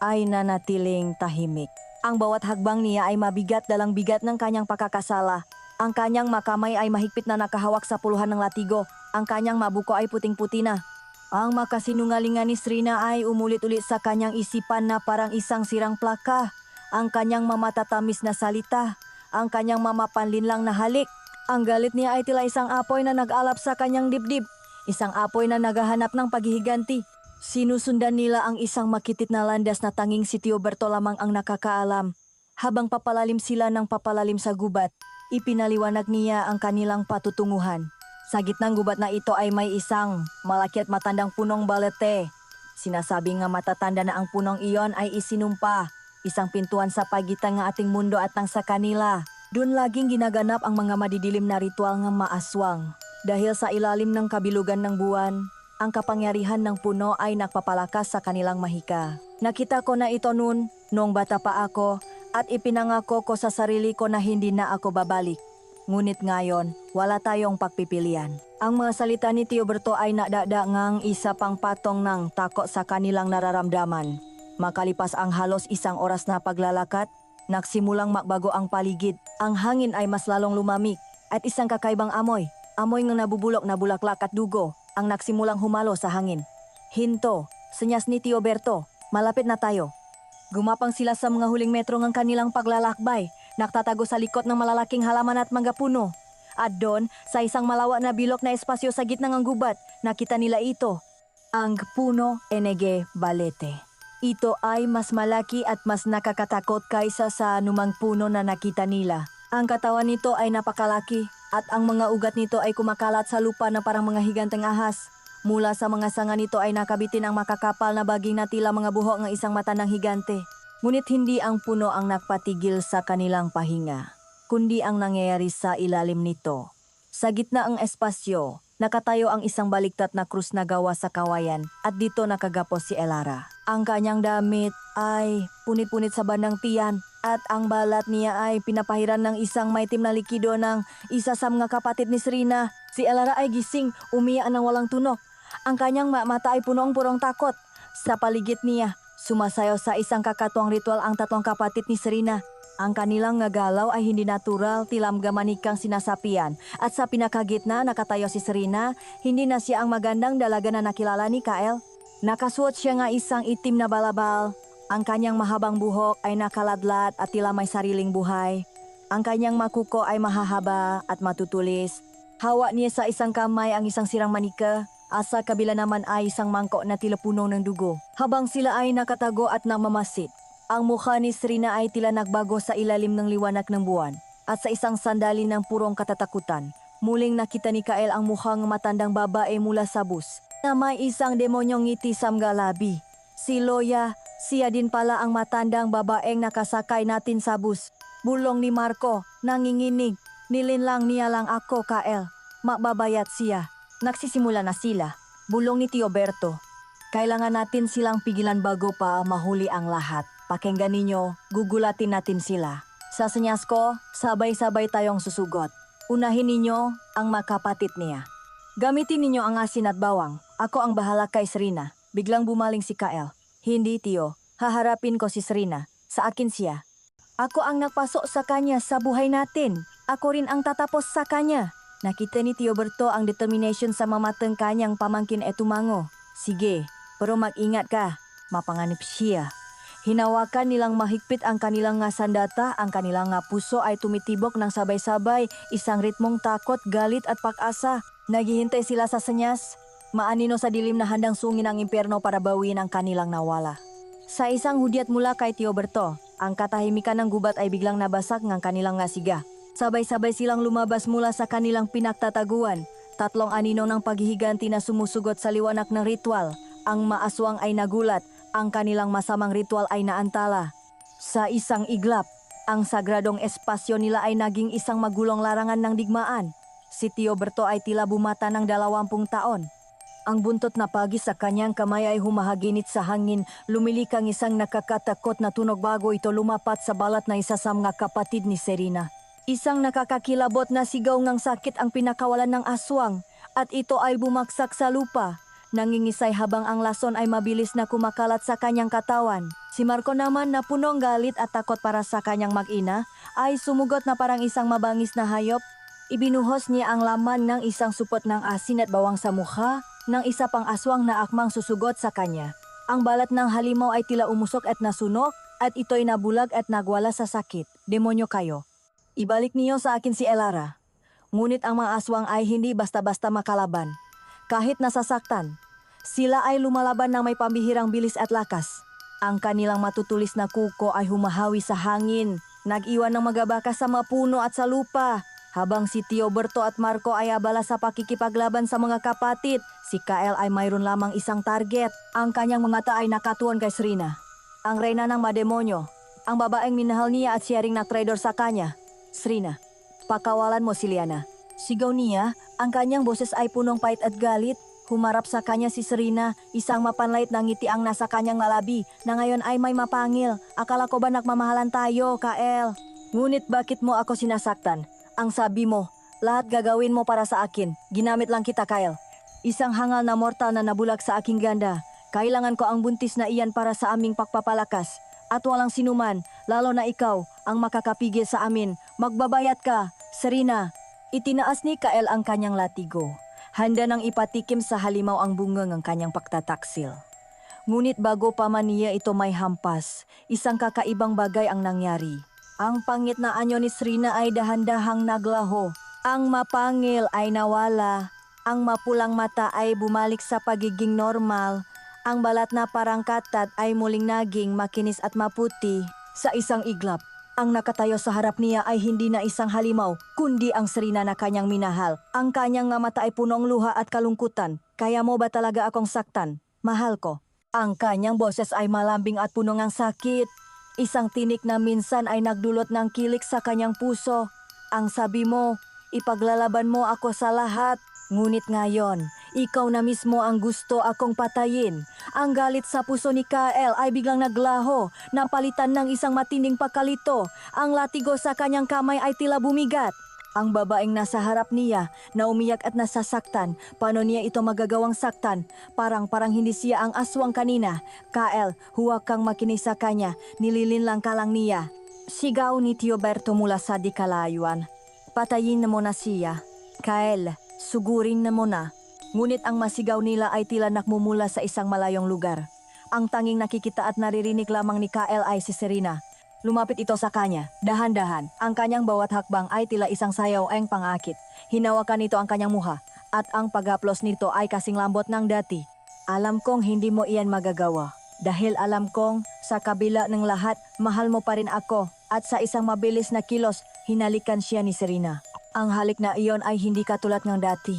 ay nanatiling tahimik. Ang bawat hagbang niya ay mabigat dalang bigat ng kanyang pagkakasala. Ang kanyang makamay ay mahigpit na nakahawak sa puluhan ng latigo. Ang kanyang mabuko ay puting-puti na. Ang makasinungalingan ni Srina ay umulit-ulit sa kanyang isipan na parang isang sirang plaka. Ang kanyang mamatatamis na salita. Ang kanyang mamapanlinlang na halik. Ang galit niya ay tila isang apoy na nag-alap sa kanyang dibdib. Isang apoy na naghahanap ng paghihiganti. Sinusundan nila ang isang makitit na landas na tanging si Tio Berto lamang ang nakakaalam. Habang papalalim sila ng papalalim sa gubat, ipinaliwanag niya ang kanilang patutunguhan. Sa gitnang gubat na ito ay may isang malaki at matandang punong balete. Sinasabi nga matatanda na ang punong iyon ay isinumpa. Isang pintuan sa pagitan ng ating mundo at ng sa kanila. Doon laging ginaganap ang mga madidilim na ritual ng maaswang. Dahil sa ilalim ng kabilugan ng buwan, ang kapangyarihan ng puno ay nagpapalakas sa kanilang mahika. Nakita ko na ito noon bata pa ako at ipinangako ko sa sarili ko na hindi na ako babalik. Ngunit ngayon, wala tayong pagpipilian. Ang mga salita ni Tio Berto ay nadada ngang isa pang patong ng takot sa kanilang nararamdaman. Makalipas ang halos isang oras na paglalakad, nagsimulang magbago ang paligid. Ang hangin ay mas lalong lumamig at isang kakaibang amoy ng nabubulok na bulaklak at dugo ang nagsimulang humalo sa hangin. Hinto, senyas ni Tio Berto, malapit na tayo. Gumapang sila sa mga huling metro ng kanilang paglalakbay, naktatago sa likod ng malalaking halaman at mga puno. At doon, sa isang malawak na bilog na espasyo sa gitna ng gubat, nakita nila ito, ang puno Enege Balete. Ito ay mas malaki at mas nakakatakot kaysa sa anumang puno na nakita nila. Ang katawan nito ay napakalaki at ang mga ugat nito ay kumakalat sa lupa na parang mga higanteng ahas. Mula sa mga sanga nito ay nakabitin ang makakapal na baging na tila mga buhok ng isang matandang higante. Ngunit hindi ang puno ang nagpatigil sa kanilang pahinga, kundi ang nangyayari sa ilalim nito. Sa gitna ang espasyo, nakatayo ang isang baliktat na krus na gawa sa kawayan at dito nakagapos si Elara. Ang kanyang damit ay punit-punit sa bandang tiyan at ang balat niya ay pinapahiran ng isang maitim na likido ng isa sa mga kapatid ni Srina. Si Elara ay gising, umiyak ng walang tunok. Ang kanyang mata ay punong-purong takot. Sa paligid niya, sumasayaw sa isang kakatuwang ritual ang tatlong kapatid ni Srina. Ang kanilang ngagalaw ay hindi natural, tilam gamanikang sinasapian. At sa pinakagitna nakatayo si Srina, hindi na siya ang magandang dalaga na nakilala ni Kael. Nakasuot siya nga isang itim na balabal. Ang kanyang mahabang buhok ay nakaladlat at tila may sariling buhay. Ang kanyang makuko ay mahahaba at matutulis. Hawak niya sa isang kamay ang isang sirang manika. At sa kabila naman ay isang mangkok na tila puno ng dugo. Habang sila ay nakatago at namamasid, ang mukha ni Srina ay tila nagbago sa ilalim ng liwanag ng buwan. At sa isang sandali ng purong katatakutan, muling nakita ni Kael ang mukhang matandang babae mula sa bus na may isang demonyong ngiti sa mga labi. Si Loya, siya din pala ang matandang babaeng nakasakay natin sa bus. Bulong ni Marco, nanginginig. Nilinlang niya lang ako, Kael. Magbabayat siya. Nagsisimula na sila. Bulong ni Tio Berto. Kailangan natin silang pigilan bago pa mahuli ang lahat. Pakinggan ninyo, gugulatin natin sila. Sa senyas ko, sabay-sabay tayong susugot. Unahin ninyo ang makapatid niya. Gamitin ninyo ang asin at bawang. Ako ang bahala kay Srina. Biglang bumaling si Kael. Hindi, Tio. Haharapin ko si Srina. Sa akin siya. Ako ang nagpasok sa kanya sa buhay natin. Ako rin ang tatapos sa kanya. Nakita ni Tio Berto ang determination sa mamatang kanyang pamangkin etumango. Sige, pero mag-ingat ka. Mapanganib siya. Hinawakan nilang mahigpit ang kanilang nga sandata, ang kanilang nga puso ay tumitibok ng sabay-sabay, isang ritmong takot, galit at pag-asa. Naghihintay sila sa senyas. Maanino sa dilim na handang sungin ang impyerno para bawiin ang kanilang nawala. Sa isang hudyat mula kay Teoberto, ang katahimikan ng gubat ay biglang nabasak ng kanilang ngasiga. Sabay-sabay silang lumabas mula sa kanilang pinagtataguan. Tatlong anino ng paghihiganti na sumusugot sa liwanag ng ritual. Ang maaswang ay nagulat, ang kanilang masamang ritual ay naantala. Sa isang iglap, ang sagradong espasyo nila ay naging isang magulong larangan ng digmaan. Si Teoberto ay tila bumata ng 20 taon. Ang buntot na pagi sa kanyang kamay ay humahaginit sa hangin, lumilikang isang nakakatakot na tunog bago ito lumapat sa balat na isa sa mga kapatid ni Serena. Isang nakakakilabot na sigaw ng sakit ang pinakawalan ng aswang at ito ay bumaksak sa lupa. Nangingisay habang ang lason ay mabilis na kumakalat sa kanyang katawan. Si Marco naman na punong galit at takot para sa kanyang mag-ina ay sumugot na parang isang mabangis na hayop. Ibinuhos niya ang laman ng isang supot ng asin at bawang sa mukha ng isa pang aswang na akmang susugot sa kanya. Ang balat ng halimaw ay tila umusok at nasunok at ito'y nabulag at nagwala sa sakit. Demonyo kayo. Ibalik niyo sa akin si Elara. Ngunit ang mga aswang ay hindi basta-basta makalaban. Kahit nasasaktan, sila ay lumalaban ng may pambihirang bilis at lakas. Ang kanilang matutulis na kuko ay humahawi sa hangin, nag-iwan ng magabaka sa mga puno at sa lupa. Habang si Teoberto at Marco ay abala sa pakikipaglaban sa mga kapatid, si Kael ay mayroon lamang isang target. Ang kanyang mga mata ay nakatuon kay Serena, ang reyna ng mademonyo, ang babaeng minahal niya at siya ring nagtraidor sa kanya. Serena, pakawalan mo si Liana. Sigaw niya, ang kanyang boses ay punong pait at galit. Humarap sa kanya si Serena, isang mapanlait na ngiti ang nasa kanyang lalabi na ngayon ay may mapangil. Akala ko ba nagmamahalan tayo, Kael? Ngunit bakit mo ako sinasaktan? Ang sabi mo, lahat gagawin mo para sa akin. Ginamit lang kita, Kael. Isang hangal na mortal na nabulag sa aking ganda. Kailangan ko ang buntis na iyan para sa aming pagpapalakas. At walang sinuman, lalo na ikaw, ang makakapigil sa amin. Magbabayat ka, Serena. Itinaas ni Kael ang kanyang latigo. Handa nang ipatikim sa halimaw ang bunga ng kanyang pagtataksil. Ngunit bago pa man niya ito may hampas, isang kakaibang bagay ang nangyari. Ang pangit na anyo ni Serena ay dahan-dahang naglaho. Ang mapangil ay nawala. Ang mapulang mata ay bumalik sa pagiging normal. Ang balat na parang katat ay muling naging makinis at maputi. Sa isang iglap, ang nakatayo sa harap niya ay hindi na isang halimaw, kundi ang Serena na kanyang minahal. Ang kanyang nga mata ay punong luha at kalungkutan. Kaya mo ba talaga akong saktan? Mahal ko. Ang kanyang boses ay malambing at puno ng sakit. Isang tinik na minsan ay nagdulot ng kilik sa kanyang puso. Ang sabi mo, ipaglalaban mo ako sa lahat. Ngunit ngayon, ikaw na mismo ang gusto akong patayin. Ang galit sa puso ni Kael ay biglang naglaho, napalitan ng isang matinding pagkalito. Ang latigo sa kanyang kamay ay tila bumigat. Ang babaeng nasa harap niya, na umiyak at nasasaktan, paano niya ito magagawang saktan? Parang hindi siya ang aswang kanina. Kael, huwag kang makinig sa kanya, nililinlang ka lang niya. Sigaw ni Teoberto mula sa di kalayuan. Patayin na mo na siya. Kael, sugurin na mo na. Ngunit ang masigaw nila ay tila nakmumula sa isang malayong lugar. Ang tanging nakikita at naririnig lamang ni Kael ay si Serena. Lumapit ito sa kanya, dahan-dahan. Ang kanyang bawat hakbang ay tila isang sayaw ang pangakit. Hinawakan nito ang kanyang muha, at ang paghaplos nito ay kasing lambot ng dati. Alam kong hindi mo iyan magagawa. Dahil alam kong sa kabila ng lahat, mahal mo pa rin ako. At sa isang mabilis na kilos, hinalikan siya ni Serena. Ang halik na iyon ay hindi katulad ng dati.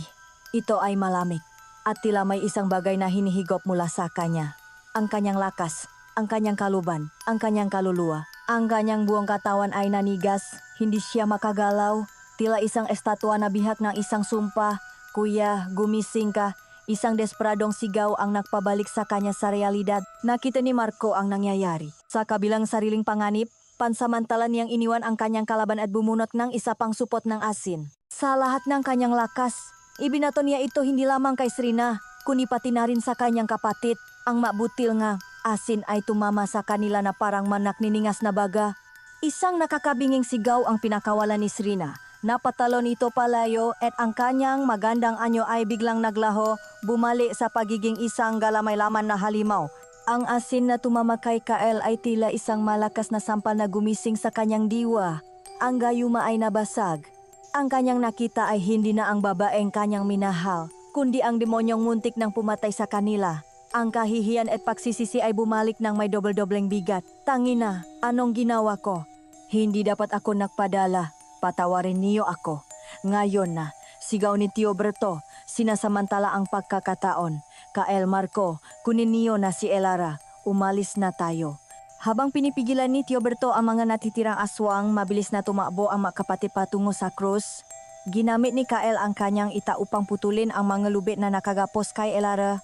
Ito ay malamig at tila may isang bagay na hinihigop mula sa kanya. Ang kanyang lakas, ang kanyang kaluban, ang kanyang kaluluwa. Ang kanyang buong katawan ay nanigas, hindi siya makagalaw. Tila isang estatwa na bihag ng isang sumpa. Kuya, gumising ka. Isang desperadong sigaw ang nagpabalik sa kanya sa realidad. Nakita ni Marco ang nangyayari. Sa kabilang sariling panganib, pansamantala niyang iniwan ang kanyang kalaban at bumunot ng isa pang supot ng asin. Sa lahat ng kanyang lakas, ibinato niya ito hindi lamang kay Serena, kundi pati na rin sa kanyang kapatid. Ang mabutil nga, asin ay tumama sa kanila na parang manak niningas na baga. Isang nakakabinging sigaw ang pinakawalan ni Serena. Napatalon ito palayo at ang kanyang magandang anyo ay biglang naglaho, bumalik sa pagiging isang galamay laman na halimaw. Ang asin na tumama kay Kael ay tila isang malakas na sampal na gumising sa kanyang diwa. Ang gayuma ay nabasag. Ang kanyang nakita ay hindi na ang babaeng kanyang minahal, kundi ang demonyong muntik nang pumatay sa kanila. Ang kahihiyan at pagsisisi ay bumalik ng may doble-dobleng bigat. Tangina, anong ginawa ko? Hindi dapat ako nagpadala. Patawarin niyo ako. Ngayon na, sigaw ni Tio Berto, sinasamantala ang pagkakataon. Kael Marco, kunin niyo na si Elara. Umalis na tayo. Habang pinipigilan ni Tio Berto ang mga natitirang aswang, mabilis na tumakbo ang makapatid patungo sa krus. Ginamit ni Kael ang kanyang ita upang putulin ang mga lubid na nakagapos kay Elara.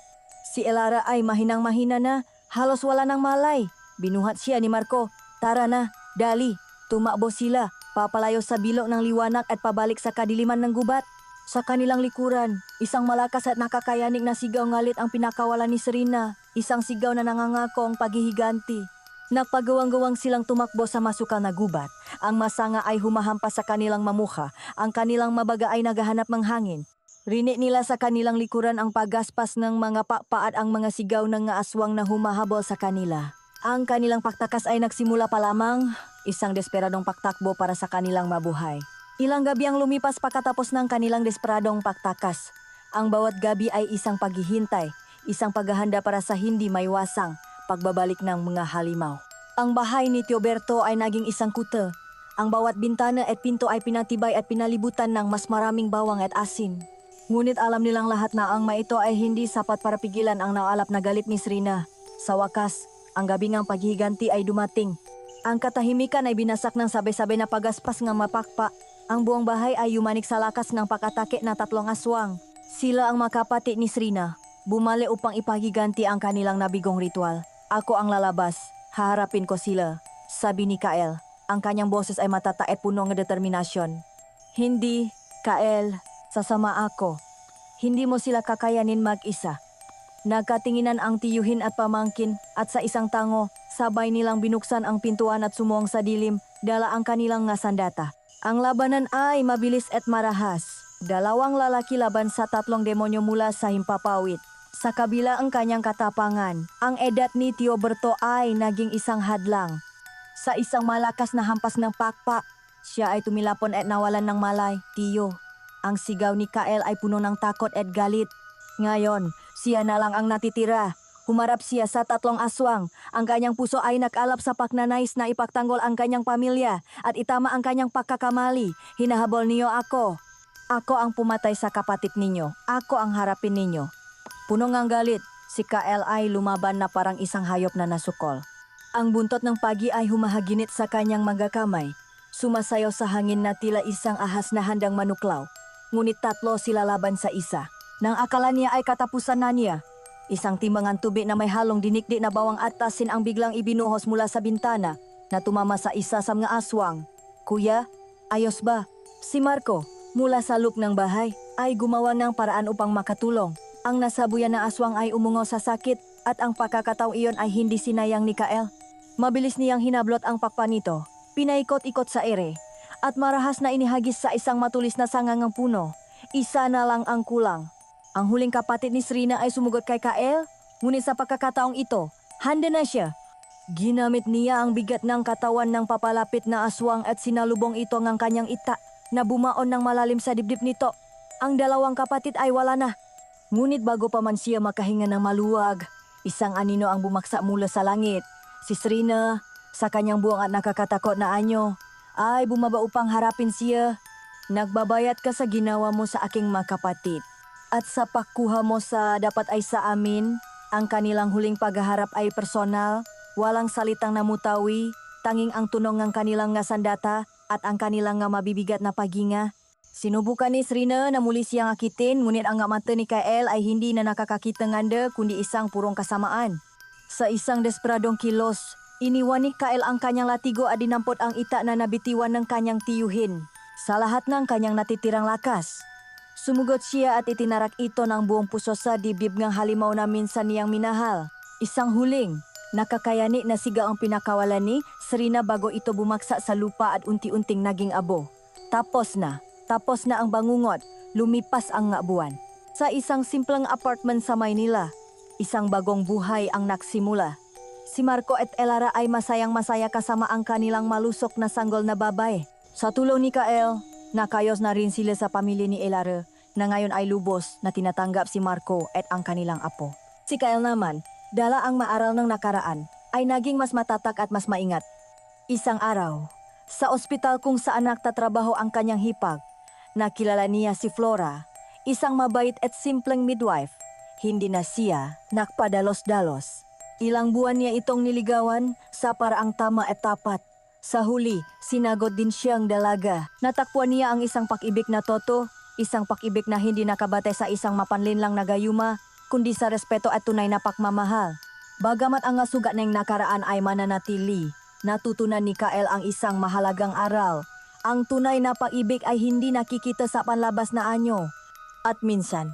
Si Elara ay mahinang-mahina na, halos wala ng malay. Binuhat siya ni Marco. Tara na, dali, tumakbo sila, papalayo sa bilog ng liwanag at pabalik sa kadiliman ng gubat. Sa kanilang likuran, isang malakas at nakakayanig na sigaw ngalit ang pinakawalan ni Serena, isang sigaw na nangangako ang paghihiganti. Nagpagawang-gawang silang tumakbo sa masukal na gubat. Ang masanga ay humahampas sa kanilang mamukha, ang kanilang mabaga ay naghahanap ng hangin. Rinig nila sa kanilang likuran ang paggaspas ng mga pakpa at ang mga sigaw ng nga aswang na humahabol sa kanila. Ang kanilang pagtakas ay nagsimula pa lamang, isang desperadong pagtakbo para sa kanilang mabuhay. Ilang gabi ang lumipas pagkatapos ng kanilang desperadong pagtakas. Ang bawat gabi ay isang paghihintay, isang paghahanda para sa hindi maiwasang pagbabalik ng mga halimaw. Ang bahay ni Tio Berto ay naging isang kuta. Ang bawat bintana at pinto ay pinatibay at pinalibutan ng mas maraming bawang at asin. Ngunit alam nilang lahat na ang maito ay hindi sapat para pigilan ang naalap na galit ni Serena. Sa wakas, ang gabi ngang paghihiganti ay dumating. Ang katahimikan ay binasak ng sabay-sabay na pagaspas ng mapakpa. Ang buong bahay ay yumanik sa lakas ng pag-atake na 3 aswang. Sila ang makapatid ni Serena. Bumali upang ipaghiganti ang kanilang nabigong ritual. Ako ang lalabas. Haharapin ko sila. Sabi ni Kael. Ang kanyang boses ay matata at puno ng determinasyon. Hindi, Kael. Sasama ako. Hindi mo sila kakayanin mag-isa. Nagkatinginan ang tiyuhin at pamangkin at sa isang tango, sabay nilang binuksan ang pintuan at sumuong sa dilim, dala ang kanilang nga sandata. Ang labanan ay mabilis at marahas. 2 lalaki laban sa 3 demonyo mula sa himpapawid. Sa kabila ang kanyang katapangan, ang edad ni Tio Berto ay naging isang hadlang. Sa isang malakas na hampas ng pakpa, siya ay tumilapon at nawalan ng malay. Tio. Ang sigaw ni Kael ay puno ng takot at galit. Ngayon, siya na lang ang natitira. Humarap siya sa 3 aswang. Ang kanyang puso ay nakalap sa pagnanais na ipagtanggol ang kanyang pamilya at itama ang kanyang pagkakamali. Hinahabol niyo ako. Ako ang pumatay sa kapatid ninyo. Ako ang harapin ninyo. Puno ng galit, si Kael ay lumaban na parang isang hayop na nasukol. Ang buntot ng pagi ay humahaginit sa kanyang mga kamay. Sumasayaw sa hangin na tila isang ahas na handang manuklaw. Ngunit 3 sila laban sa isa. Nang akala niya ay katapusan na niya, isang timbangan tubig na may halong dinikdik na bawang at asin ang biglang ibinuhos mula sa bintana na tumama sa isa sa mga aswang. Kuya, ayos ba? Si Marco, mula sa loob ng bahay, ay gumawa ng paraan upang makatulong. Ang nasabuyan na aswang ay umungaw sa sakit at ang pagkakataong iyon ay hindi sinayang ni Kael. Mabilis niyang hinablot ang pakpa nito, pinaikot-ikot sa ere, at marahas na inihagis sa isang matulis na sangangang puno. Isa na lang ang kulang. Ang huling kapatid ni Serena ay sumugot kay Kael, ngunit sa pagkakataong ito, handa na siya. Ginamit niya ang bigat ng katawan ng papalapit na aswang at sinalubong ito ng kanyang ita na bumaon ng malalim sa dibdib nito. Ang 2 kapatid ay wala na. Ngunit bago pa man siya makahinga ng maluwag, isang anino ang bumaksak mula sa langit. Si Serena, sa kanyang buong at nakakatakot na anyo, ay bumaba upang harapin siya. Nagbabayad ka sa ginawa mo sa aking mga kapatid. At sa pagkuha mo sa dapat ay sa amin, ang kanilang huling paghaharap ay personal, walang salitang namutawi, tanging ang tunong ng kanilang nga sandata at ang kanilang nga mabibigat na paghinga. Sinubukan ni Serena na muli siyang akitin, ngunit ang nga mata ni Kael ay hindi na nakakakita nganda kundi isang purong kasamaan. Sa isang desperadong kilos, iniwan ni Kael ang kanyang latigo at dinampot ang ita na nabitiwan ng kanyang tiyuhin. Sa lahat ng kanyang natitirang lakas, sumugot siya at itinarak ito ng buong puso sa dibdib ng halimaw na minsan niyang minahal. Isang huling, nakakayani na sigaw ang pinakawalan ni Serena bago ito bumaksak sa lupa at unti-unting naging abo. Tapos na ang bangungot, lumipas ang nga buwan. Sa isang simpleng apartment sa Maynila, isang bagong buhay ang nagsimula. Si Marco at Elara ay masayang-masaya kasama ang kanilang malusok na sanggol na babae. Sa tulong ni Kael, nakayos na rin sila sa pamilya ni Elara. na ngayon ay lubos na tinatanggap si Marco at ang kanilang apo. Si Kyle naman, dala ang maaral ng nakaraan, ay naging mas matatak at mas maingat. Isang araw, sa ospital kung saan nagtatrabaho ang kanyang hipag, nakilala niya si Flora, isang mabait at simpleng midwife. Hindi na siya nakpadalos-dalos. Ilang buwan niya itong niligawan sa paraang tama at tapat. Sa huli, sinagot din siyang dalaga. Natakpuan niya ang isang pag-ibig na toto, isang pag-ibig na hindi nakabate sa isang mapanlinlang na gayuma, kundi sa respeto at tunay na pagmamahal. Bagamat ang sugat ng nakaraan ay mananatili, natutunan ni Kyle ang isang mahalagang aral. Ang tunay na pag-ibig ay hindi nakikita sa panlabas na anyo. At minsan,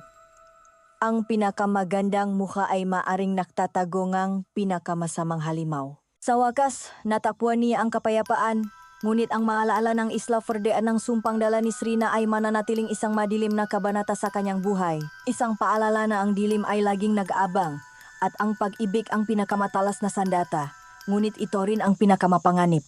ang pinakamagandang mukha ay maaring naktatago ngang pinakamasamang halimaw. Sa wakas, natakpuan niya ang kapayapaan, ngunit ang maalaala ng Isla Ferdean ng sumpang dala ni Srina ay mananatiling isang madilim na kabanata sa kanyang buhay. Isang paalala na ang dilim ay laging nag-aabang at ang pag-ibig ang pinakamatalas na sandata, ngunit ito rin ang pinakamapanganib.